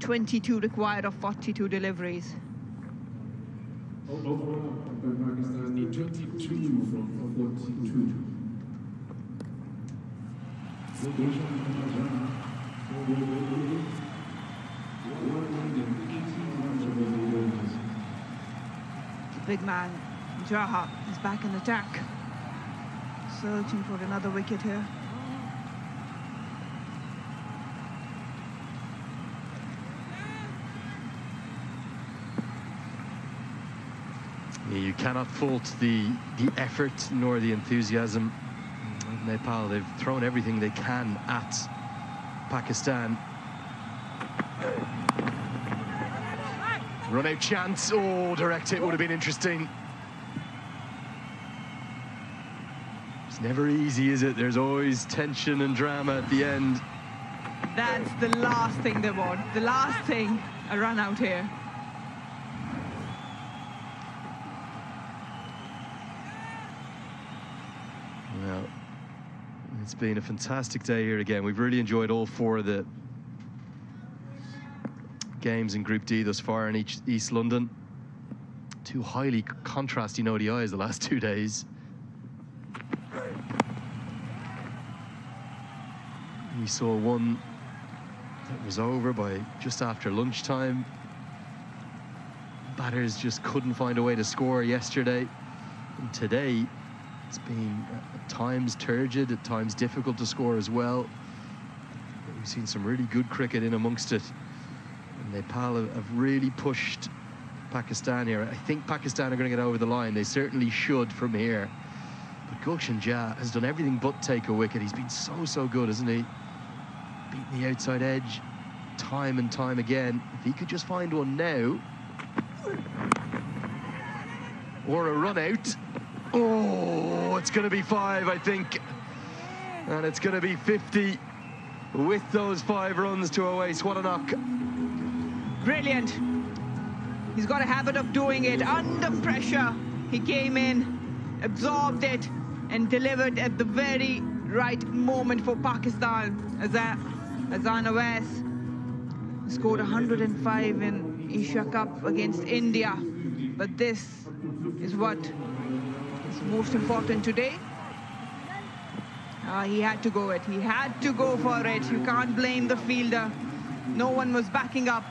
22 required of 42 deliveries. Pakistan need 22 from 42. The big man, Jaha, is back in attack. Searching for another wicket here. Yeah, you cannot fault the effort nor the enthusiasm of Nepal. They've thrown everything they can at Pakistan. Run out chance. Oh, direct hit would have been interesting. It's never easy, is it? There's always tension and drama at the end. That's the last thing they want. The last thing, a run out here. Well, it's been a fantastic day here again. We've really enjoyed all 4 of the games in Group D thus far in East London. 2 highly contrasting ODIs the last 2 days. We saw one that was over by just after lunchtime. Batters just couldn't find a way to score yesterday. And today, It's been at times turgid, at times difficult to score as well. But we've seen some really good cricket in amongst it. And Nepal have really pushed Pakistan here. I think Pakistan are going to get over the line. They certainly should from here. But Gulshan Jah has done everything but take a wicket. He's been so good, hasn't he? Beating the outside edge time and time again. If he could just find one now. Or a run out. Oh, it's going to be 5, I think. And it's going to be 50 with those 5 runs to a waste. What a knock. Brilliant. He's got a habit of doing it under pressure. He came in, absorbed it, and delivered at the very right moment for Pakistan. Azan Awais scored 105 in Asia Cup against India. But this is what is most important today. He had to go it. He had to go for it. You can't blame the fielder. No one was backing up.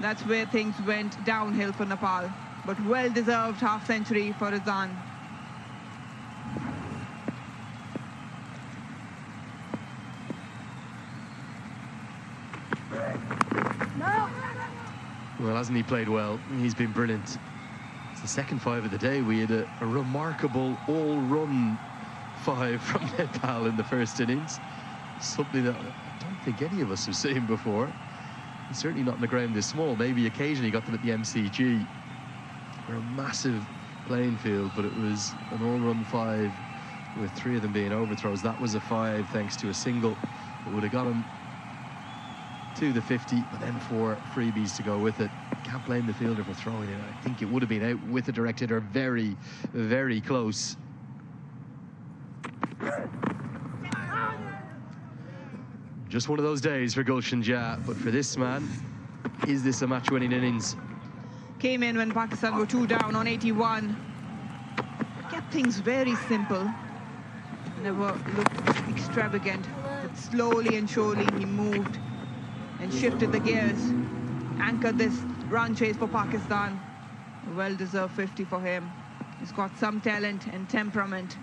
That's where things went downhill for Nepal. But well-deserved half-century for Azan. Well, hasn't he played well? He's been brilliant. It's the second 5 of the day. We had a remarkable all-run 5 from Nepal in the first innings. Something that I don't think any of us have seen before. And certainly not in the ground this small. Maybe occasionally got them at the MCG. For a massive playing field, but it was an all-run 5 with 3 of them being overthrows. That was a 5 thanks to a single that would have got him to the 50, but then 4 freebies to go with it. Can't blame the fielder for throwing it. I think it would have been out with a direct hit or very, very close. Just one of those days for Gulshan Jah, but for this man, is this a match-winning innings? Came in when Pakistan were 2 down on 81. Kept things very simple. Never looked extravagant, but slowly and surely he moved and shifted the gears. Anchored this run chase for Pakistan. A well-deserved 50 for him. He's got some talent and temperament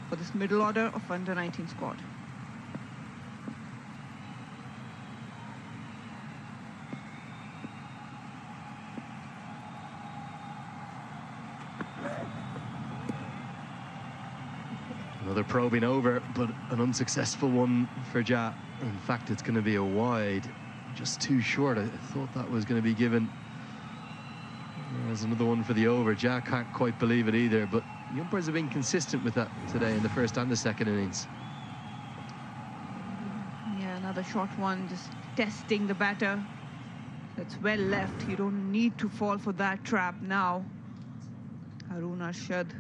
for this middle order of under-19 squad. Another probing over, but an unsuccessful one for Jah. In fact, it's going to be a wide. Just too short. I thought that was going to be given. There's another one for the over. Jah can't quite believe it either, but the umpires have been consistent with that today in the first and the second innings. Yeah, another short one, just testing the batter. That's well left. You don't need to fall for that trap now. Harun Arshad.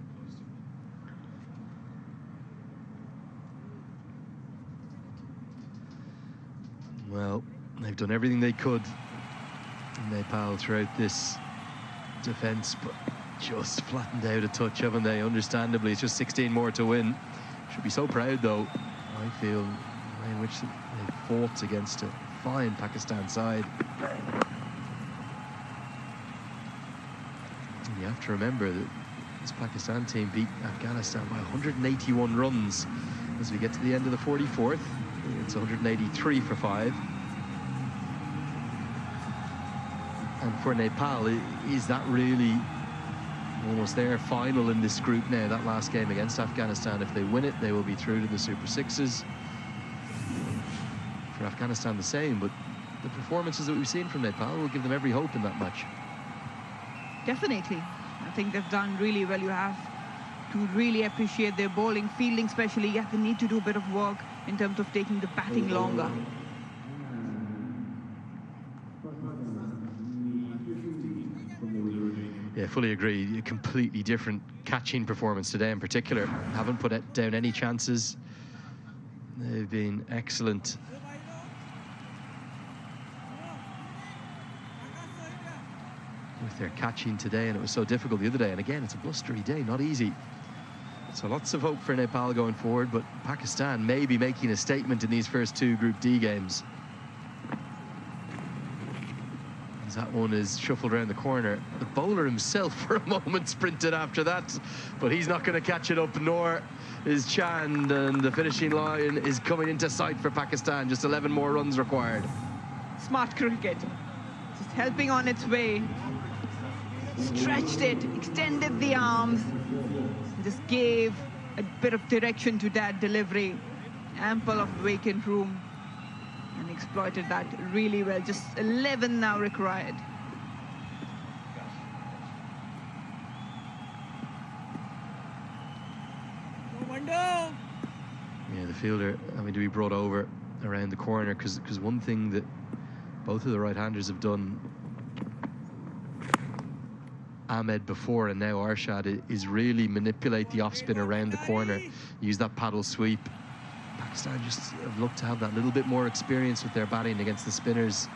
Well, they've done everything they could in Nepal throughout this defence, but just flattened out a touch, haven't they? Understandably, it's just 16 more to win. Should be so proud, though, I feel, the way in which they fought against a fine Pakistan side. And you have to remember that this Pakistan team beat Afghanistan by 181 runs. As we get to the end of the 44th, it's 183 for 5. And for Nepal, is that really almost their final in this group now? That last game against Afghanistan, if they win it, they will be through to the Super Sixes. For Afghanistan, the same, but the performances that we've seen from Nepal will give them every hope in that match. Definitely. I think they've done really well. You have to really appreciate their bowling, fielding especially. Yeah, they need to do a bit of work in terms of taking the batting longer. Yeah, fully agree. A completely different catching performance today in particular. Haven't put down any chances. They've been excellent. With their catching today, and it was so difficult the other day. And again, it's a blustery day, not easy. So lots of hope for Nepal going forward, but Pakistan may be making a statement in these first 2 Group D games. that one is shuffled around the corner. The bowler himself for a moment sprinted after that, but he's not going to catch it up, nor is Chand, and the finishing line is coming into sight for Pakistan. Just 11 more runs required. Smart cricket, just helping on its way. Stretched it, extended the arms, just gave a bit of direction to that delivery. Ample of vacant room, and exploited that really well. Just 11 now required. Wonder. Yeah, the fielder having to be brought over around the corner, because one thing that both of the right-handers have done, Ahmed before and now Arshad, is really manipulate the off-spin around the corner, use that paddle sweep. Pakistan just have looked to have that little bit more experience with their batting against the spinners,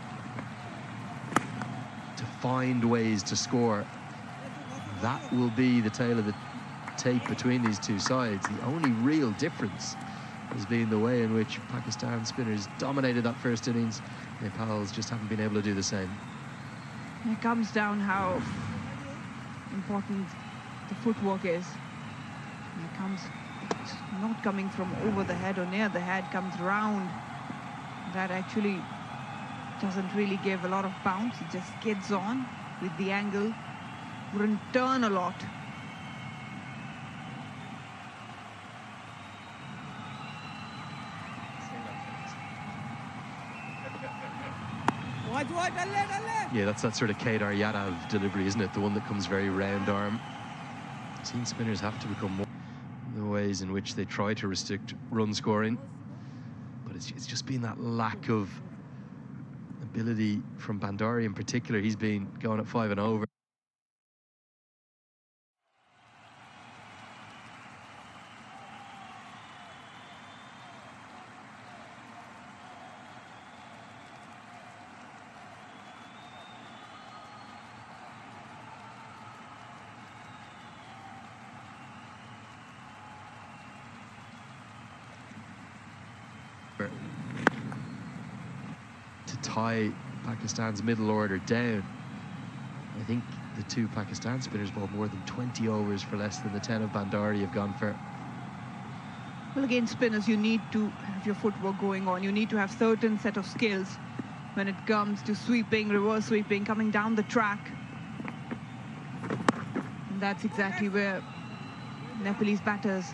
to find ways to score. That will be the tale of the tape between these two sides. The only real difference has been the way in which Pakistan spinners dominated that first innings. Nepal's just haven't been able to do the same. It comes down how important the footwork is. And it comes, it's not coming from over the head or near the head, comes round. That actually doesn't really give a lot of bounce. It just skids on with the angle. Wouldn't turn a lot. Yeah, that's that sort of Kedar Yadav delivery, isn't it? The one that comes very round arm. I've seen spinners have to become more the ways in which they try to restrict run scoring, but it's just been that lack of ability from Bandari in particular. He's been going at 5 and over. To tie Pakistan's middle order down. I think the two Pakistan spinners bowled more than 20 overs for less than the 10 of Bandari have gone for. Well, again, spinners, you need to have your footwork going on. You need to have certain set of skills when it comes to sweeping, reverse sweeping, coming down the track. And that's exactly where Nepalese batters,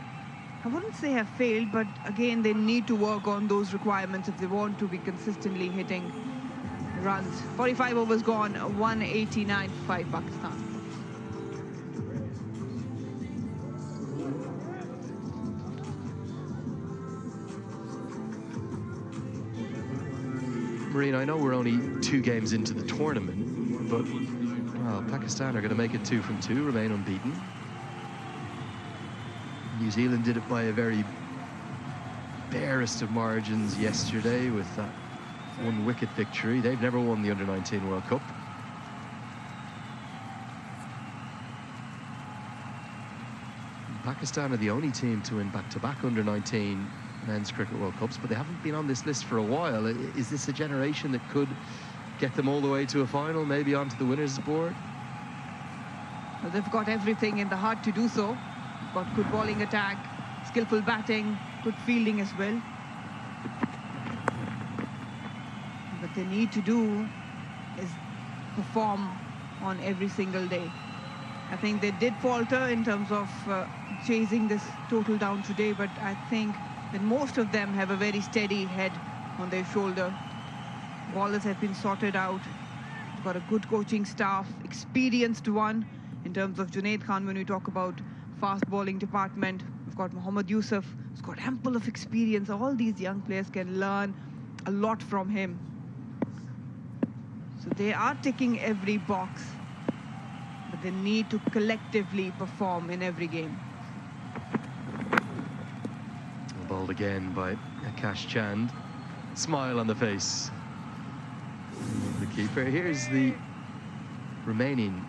I wouldn't say have failed, but again, they need to work on those requirements if they want to be consistently hitting runs. 45 overs gone, 189 for 5 Pakistan. Marine, I know we're only 2 games into the tournament, but well, Pakistan are going to make it 2 from 2, remain unbeaten. New Zealand did it by a very barest of margins yesterday with that 1-wicket victory. They've never won the Under-19 World Cup. Pakistan are the only team to win back-to-back Under-19 Men's Cricket World Cups, but they haven't been on this list for a while. Is this a generation that could get them all the way to a final, maybe onto the winners' board? Well, they've got everything in the heart to do so. Got good bowling attack, skillful batting, good fielding as well. What they need to do is perform on every single day. I think they did falter in terms of chasing this total down today, but I think that most of them have a very steady head on their shoulder. Bowlers have been sorted out. They've got a good coaching staff, experienced one in terms of Junaid Khan when we talk about fast bowling department. We've got Mohammad Yusuf, who's got ample of experience. All these young players can learn a lot from him. So they are ticking every box, but they need to collectively perform in every game. Bowled again by Akash Chand. Smile on the face of the keeper. Here's the remaining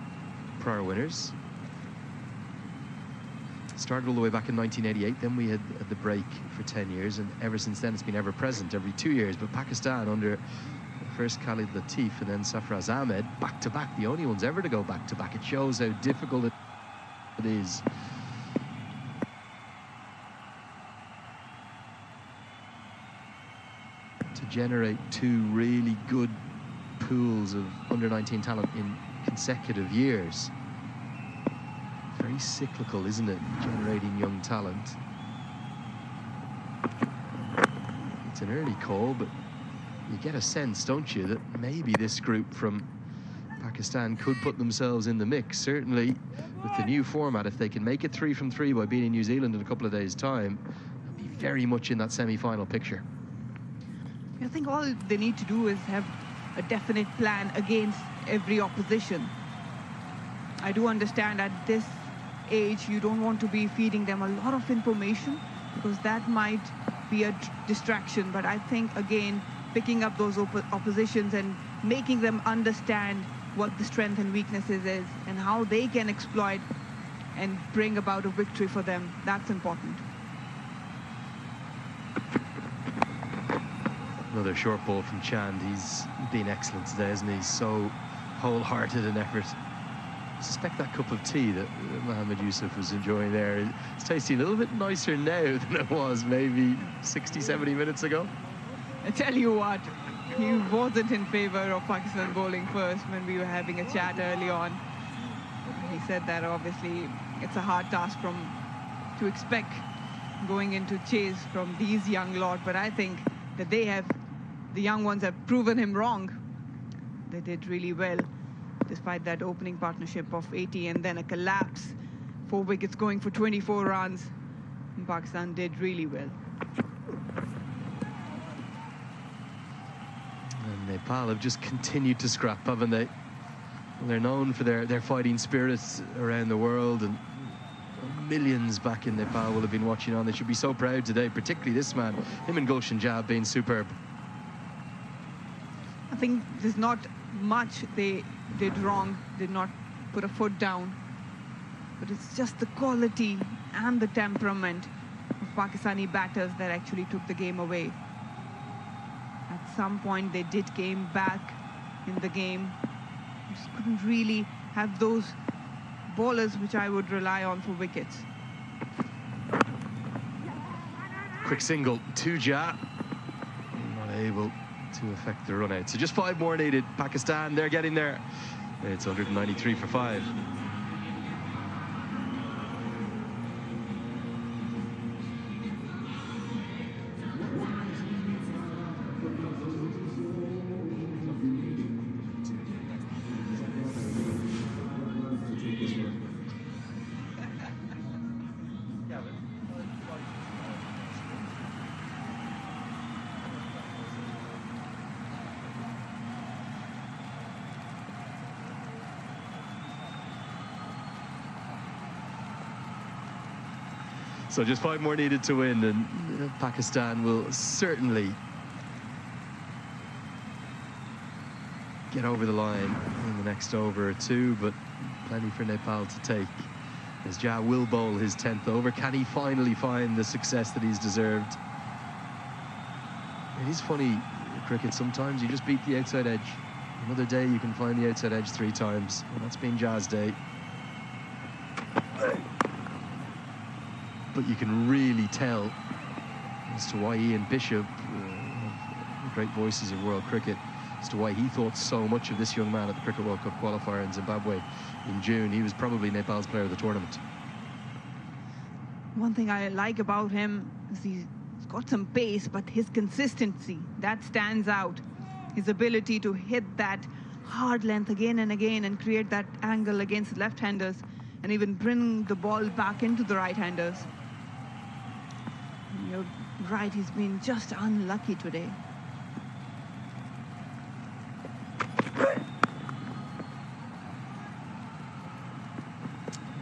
prior winners. Started all the way back in 1988, then we had the break for 10 years, and ever since then it's been ever present every 2 years. But Pakistan, under First Khalid Latif and then Safraz Ahmed, back-to-back, the only ones ever to go back-to-back. It shows how difficult it is. To generate two really good pools of under-19 talent in consecutive years. Very cyclical, isn't it, generating young talent? It's an early call, but you get a sense, don't you, that maybe this group from Pakistan could put themselves in the mix. Certainly with the new format, if they can make it 3 from 3 by beating New Zealand in a couple of days' time, they'll be very much in that semi-final picture. I think all they need to do is have a definite plan against every opposition. I do understand at this age you don't want to be feeding them a lot of information, because that might be a distraction, but I think again picking up those oppositions and making them understand what the strength and weaknesses is and how they can exploit and bring about a victory for them, that's important. Another short ball from Chand. He's been excellent today, hasn't he? So wholehearted in effort. I suspect that cup of tea that Mohammed Yusuf was enjoying there, it's tasting a little bit nicer now than it was maybe 60, 70 minutes ago. I tell you what, he wasn't in favor of Pakistan bowling first when we were having a chat early on. He said that obviously it's a hard task to expect going into chase from these young lot, but I think that the young ones have proven him wrong. They did really well, despite that opening partnership of 80 and then a collapse. 4 wickets going for 24 runs. And Pakistan did really well. And Nepal have just continued to scrap, haven't they? Well, they're known for their fighting spirits around the world, and millions back in Nepal will have been watching on. They should be so proud today, particularly this man, him and Gulshan Jab being superb. I think there's not much they did wrong, did not put a foot down, but it's just the quality and the temperament of Pakistani batters that actually took the game away. At some point they did game back in the game, just couldn't really have those bowlers which I would rely on for wickets. Quick single to Ja, not able to affect the run out. So just 5 more needed. Pakistan, they're getting there. It's 193 for 5. So just 5 more needed to win, and Pakistan will certainly get over the line in the next over or 2, but plenty for Nepal to take, as Ja will bowl his 10th over. Can he finally find the success that he's deserved? It is funny, cricket, sometimes you just beat the outside edge. Another day you can find the outside edge 3 times, and that's been Ja's day. But you can really tell as to why Ian Bishop, the great voices of world cricket, as to why he thought so much of this young man at the Cricket World Cup qualifier in Zimbabwe in June. He was probably Nepal's player of the tournament. One thing I like about him is he's got some pace, but his consistency, that stands out. His ability to hit that hard length again and again and create that angle against left-handers and even bring the ball back into the right-handers. You're right, he's been just unlucky today.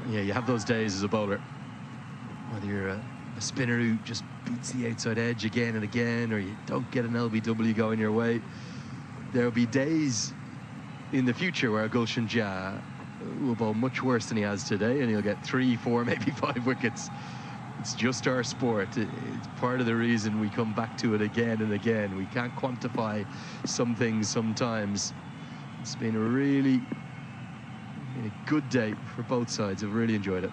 Yeah, you have those days as a bowler, whether you're a spinner who just beats the outside edge again and again, or you don't get an LBW going your way. There'll be days in the future where Gulshan Jab will bowl much worse than he has today, and he'll get 3, 4, maybe 5 wickets. It's just our sport. It's part of the reason we come back to it again and again. We can't quantify some things sometimes. It's been a good day for both sides. I've really enjoyed it.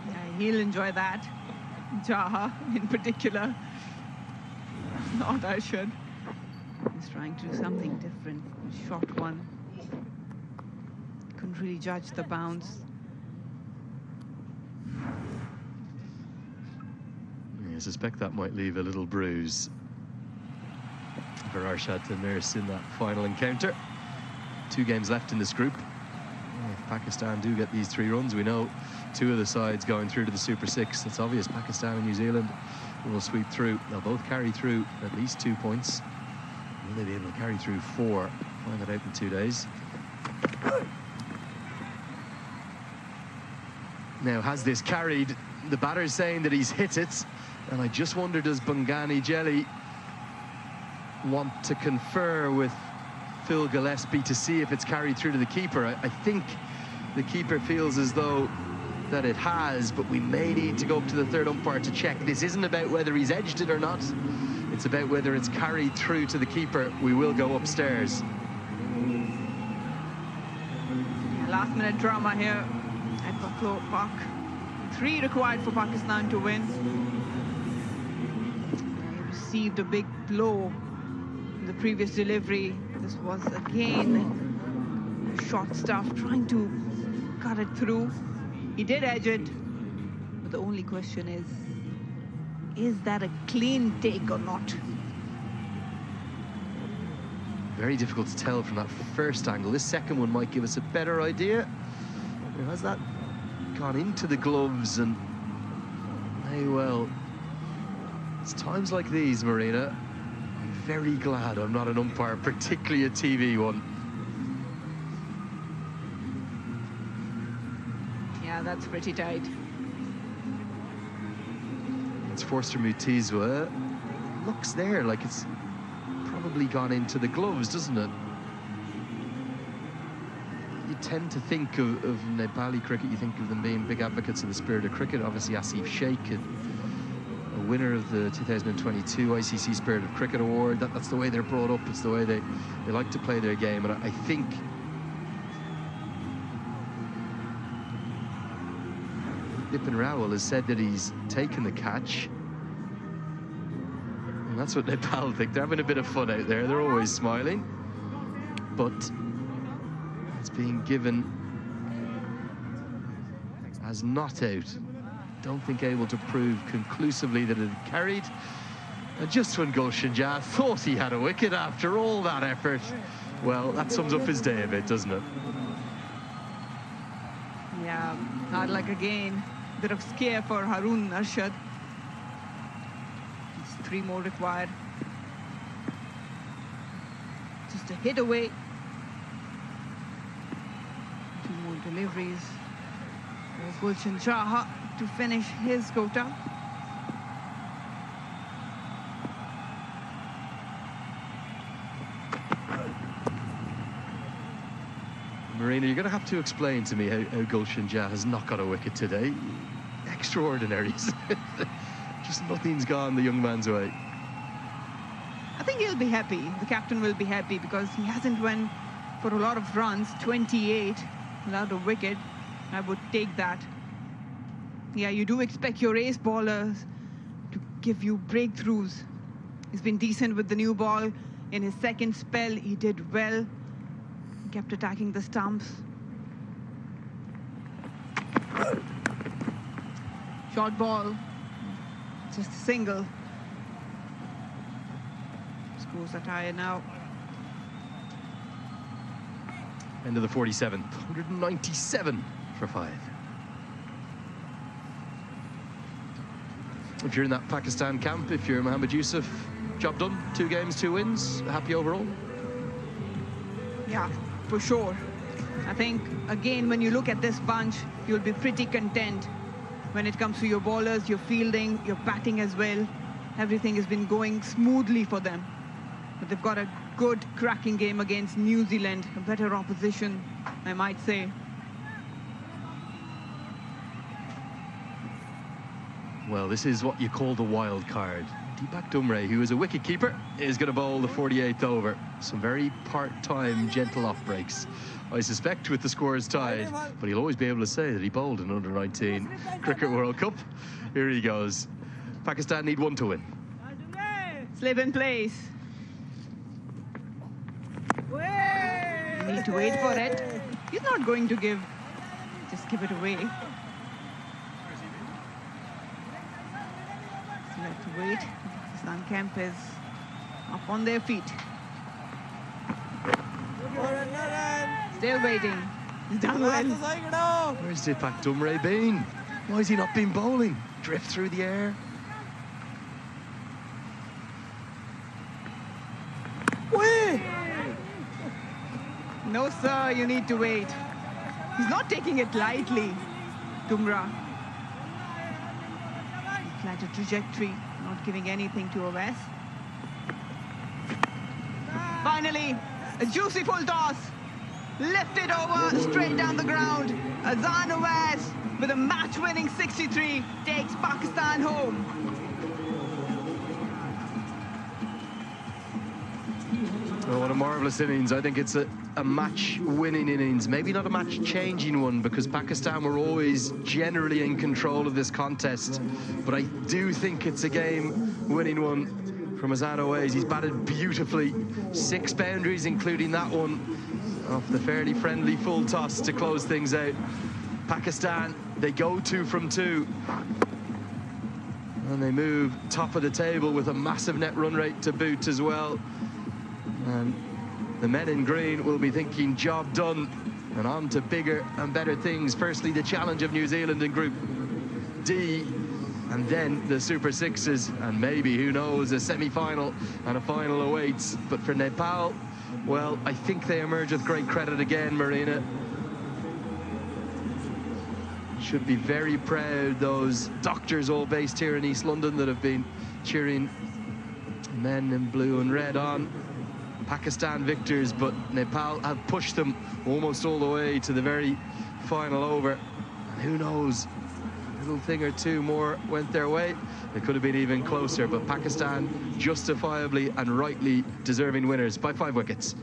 Yeah, he'll enjoy that. Jaha in particular. Not Arshad. He's trying to do something different. Short one. Couldn't really judge the bounce. I suspect that might leave a little bruise for Arshad to nurse in that final encounter. 2 games left in this group. If Pakistan do get these 3 runs, we know 2 of the sides going through to the Super 6. It's obvious Pakistan and New Zealand will sweep through. They'll both carry through at least 2 points. Will they be able to carry through 4? Find that out in 2 days. Now, has this carried? The batter's saying that he's hit it. And I just wonder, does Bungani Jelly want to confer with Phil Gillespie to see if it's carried through to the keeper? I think the keeper feels as though that it has, but we may need to go up to the 3rd umpire to check. This isn't about whether he's edged it or not. It's about whether it's carried through to the keeper. We will go upstairs. Yeah, last-minute drama here at Buffalo Park. 3 required for Pakistan to win. They received a big blow in the previous delivery. This was again short stuff, trying to cut it through. He did edge it, but the only question is that a clean take or not? Very difficult to tell from that first angle. This second one might give us a better idea. Has that gone into the gloves? And hey, well, it's times like these, Marina, I'm very glad I'm not an umpire, particularly a TV one. Yeah, that's pretty tight. It's Forster Mutizwa. Looks there like it's probably gone into the gloves, doesn't it? You tend to think of Nepali cricket, you think of them being big advocates of the spirit of cricket. Obviously, Asif Sheikh, a winner of the 2022 ICC Spirit of Cricket Award. That's the way they're brought up. It's the way they like to play their game. And I think Bipin Rawal has said that he's taken the catch. And that's what Nepal think. They're having a bit of fun out there. They're always smiling. But it's being given as not out. Don't think able to prove conclusively that it had carried. And just when Gulshan Jah thought he had a wicket after all that effort, well, that sums up his day a bit, doesn't it? Yeah, hard luck again. Bit of scare for Haroon Arshad. 3 more required. Just a hit away. 2 more deliveries for Gulshan Jah to finish his quota. Marina, you're going to have to explain to me how Gulshan Jah has not got a wicket today. Extraordinary. Just nothing's gone the young man's way. I think he'll be happy. The captain will be happy because he hasn't went for a lot of runs, 28 without a wicket. I would take that. Yeah, you do expect your ace bowlers to give you breakthroughs. He's been decent with the new ball. In his second spell, he did well. He kept attacking the stumps. Short ball. Just a single. Scores are tired now. End of the 47th. 197 for 5. If you're in that Pakistan camp, if you're Mohammad Yusuf, job done. 2 games, 2 wins. Happy overall? Yeah, for sure. I think, again, when you look at this bunch, you'll be pretty content when it comes to your bowlers, your fielding, your batting as well. Everything has been going smoothly for them. But they've got a good cracking game against New Zealand, a better opposition, I might say. Well, this is what you call the wild card. Deepak Dumre, who is a wicket-keeper, is going to bowl the 48th over. Some very part-time, gentle off-breaks, I suspect, with the scores tied. But he'll always be able to say that he bowled an under-19 Cricket World Cup. Here he goes. Pakistan need one to win. Slip in place. You need to wait for it. He's not going to just give it away. So let's wait. Pakistan camp is up on their feet. Still waiting. He's done well. Where's Deepak Dumre been? Why has he not been bowling? Drift through the air. No, sir, you need to wait. He's not taking it lightly, Dumra. Flatter trajectory, not giving anything to Awais. Finally, a juicy full toss. Lifted over, straight down the ground. Azan Awais with a match-winning 63 takes Pakistan home. Oh, what a marvellous innings. I think it's a match-winning innings. Maybe not a match-changing one, because Pakistan were always generally in control of this contest. But I do think it's a game-winning one from Azan Awais. He's batted beautifully. 6 boundaries, including that one off the fairly friendly full toss to close things out. Pakistan, they go 2 from 2. And they move top of the table with a massive net run rate to boot as well. And the men in green will be thinking, job done, and on to bigger and better things. Firstly, the challenge of New Zealand in Group D, and then the Super Sixes, and maybe, who knows, a semi-final and a final awaits. But for Nepal, well, I think they emerge with great credit again, Marina. Should be very proud, those doctors all based here in East London that have been cheering men in blue and red on. Pakistan victors, but Nepal have pushed them almost all the way to the very final over. And who knows, a little thing or two more went their way. It could have been even closer, but Pakistan justifiably and rightly deserving winners by 5 wickets.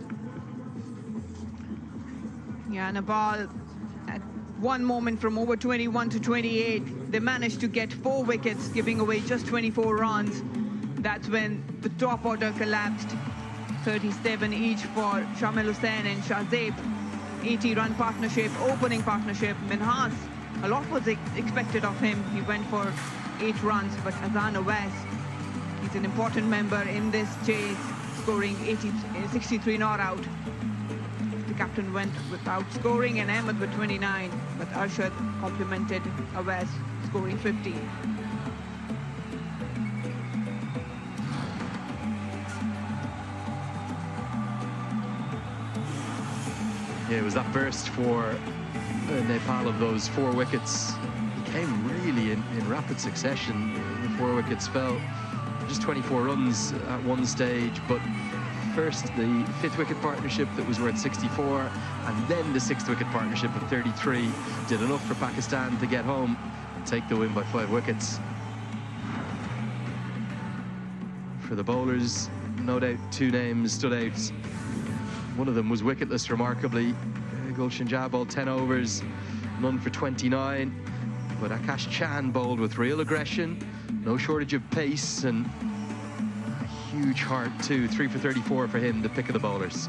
Yeah, Nepal at one moment from over 21 to 28, they managed to get 4 wickets, giving away just 24 runs. That's when the top order collapsed. 37 each for Shamil Hussain and Shahzeb. 80-run partnership, opening partnership. Minhas, a lot was expected of him. He went for 8 runs, but Azan Awais, he's an important member in this chase, scoring 63 not out. The captain went without scoring, and Ahmed with 29, but Arshad complimented Awais, scoring 50. Yeah, it was that burst for Nepal of those 4 wickets. It came really in rapid succession. The 4 wickets fell. Just 24 runs at one stage, but first the 5th wicket partnership that was worth 64, and then the 6th wicket partnership of 33 did enough for Pakistan to get home and take the win by 5 wickets. For the bowlers, no doubt 2 names stood out. One of them was wicketless, remarkably. Gulshan Jah bowled 10 overs, none for 29. But Akash Chan bowled with real aggression, no shortage of pace, and a huge heart too. 3 for 34 for him, the pick of the bowlers.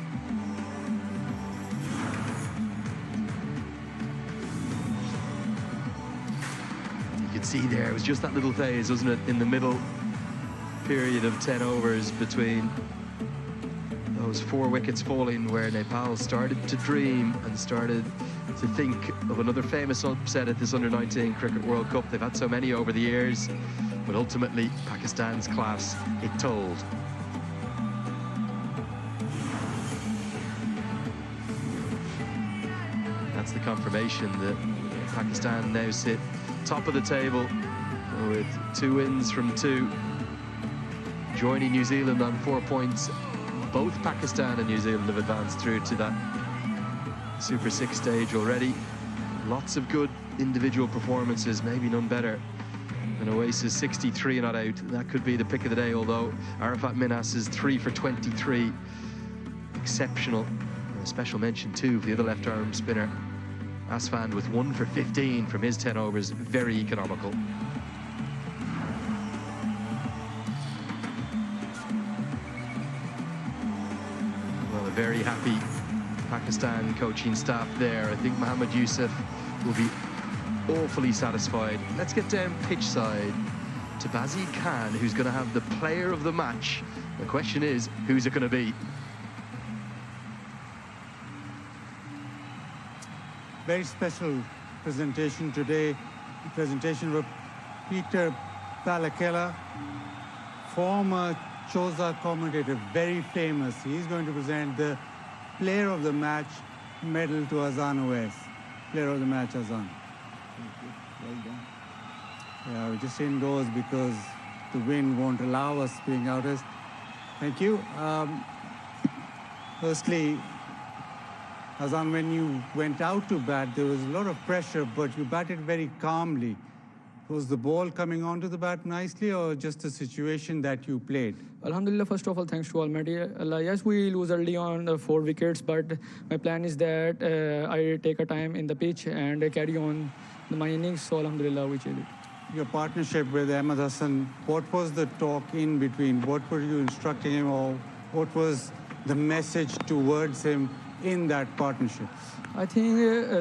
You could see there, it was just that little phase, wasn't it, in the middle period of 10 overs between those 4 wickets falling, where Nepal started to dream and started to think of another famous upset at this Under-19 Cricket World Cup. They've had so many over the years, but ultimately Pakistan's class, it told. That's the confirmation that Pakistan now sit top of the table with 2 wins from 2, joining New Zealand on 4 points Both Pakistan and New Zealand have advanced through to that Super 6 stage already. Lots of good individual performances, maybe none better than Oasis 63 not out. That could be the pick of the day, although Arafat Minas is 3 for 23. Exceptional. And a special mention too for the other left arm spinner, Asfand, with 1 for 15 from his 10 overs. Very economical. Well, a very happy Pakistan coaching staff there. I think Mohammad Yusuf will be awfully satisfied. Let's get down pitch side to Bazid Khan, who's going to have the player of the match. The question is, who's it going to be? Very special presentation today. The presentation of Peter Palakela, former Choza commentator, very famous. He's going to present the player of the match medal to Azan Oais. Player of the match, Azan. Well done. Yeah, we're just indoors because the wind won't allow us being outdoors. Thank you. Firstly, Azan, when you went out to bat, there was a lot of pressure, but you batted very calmly. Was the ball coming onto the bat nicely, or just a situation that you played? Alhamdulillah, first of all, thanks to Almighty Allah. Yes, we lose early on 4 wickets, but my plan is that I take a time in the pitch and carry on my innings. So Alhamdulillah, we achieved it. Your partnership with Ahmed Hassan, what was the talk in between? What were you instructing him, or what was the message towards him in that partnership? I think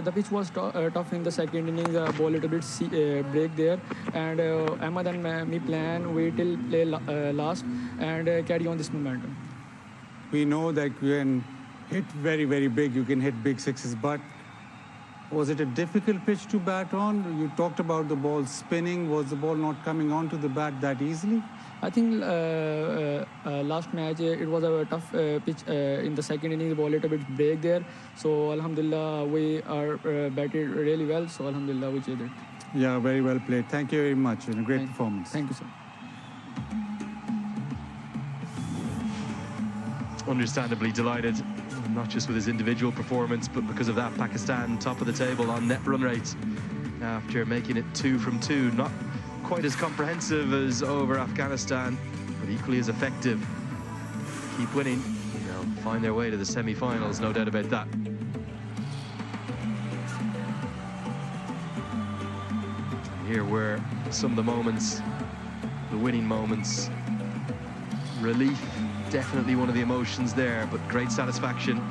the pitch was tough in the second innings. Ball a little bit break there, and Ahmed and me plan we till play last and carry on this momentum. We know that you can hit very, very big. You can hit big sixes, but was it a difficult pitch to bat on? You talked about the ball spinning. Was the ball not coming onto the bat that easily? I think last match it was a tough pitch in the second inning. The ball a little bit break there. So Alhamdulillah, we are batted really well. So Alhamdulillah, we did it. Yeah, very well played. Thank you very much, and a great performance. Thank you, sir. Understandably delighted, not just with his individual performance, but because of that, Pakistan top of the table on net run rate after making it 2 from 2. Not quite as comprehensive as over Afghanistan, but equally as effective. Keep winning, they'll find their way to the semi-finals, no doubt about that. Here were some of the moments, the winning moments. Relief, definitely one of the emotions there, but great satisfaction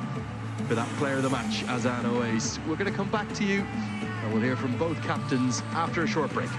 for that player of the match, Azan Oais. We're going to come back to you, and we'll hear from both captains after a short break.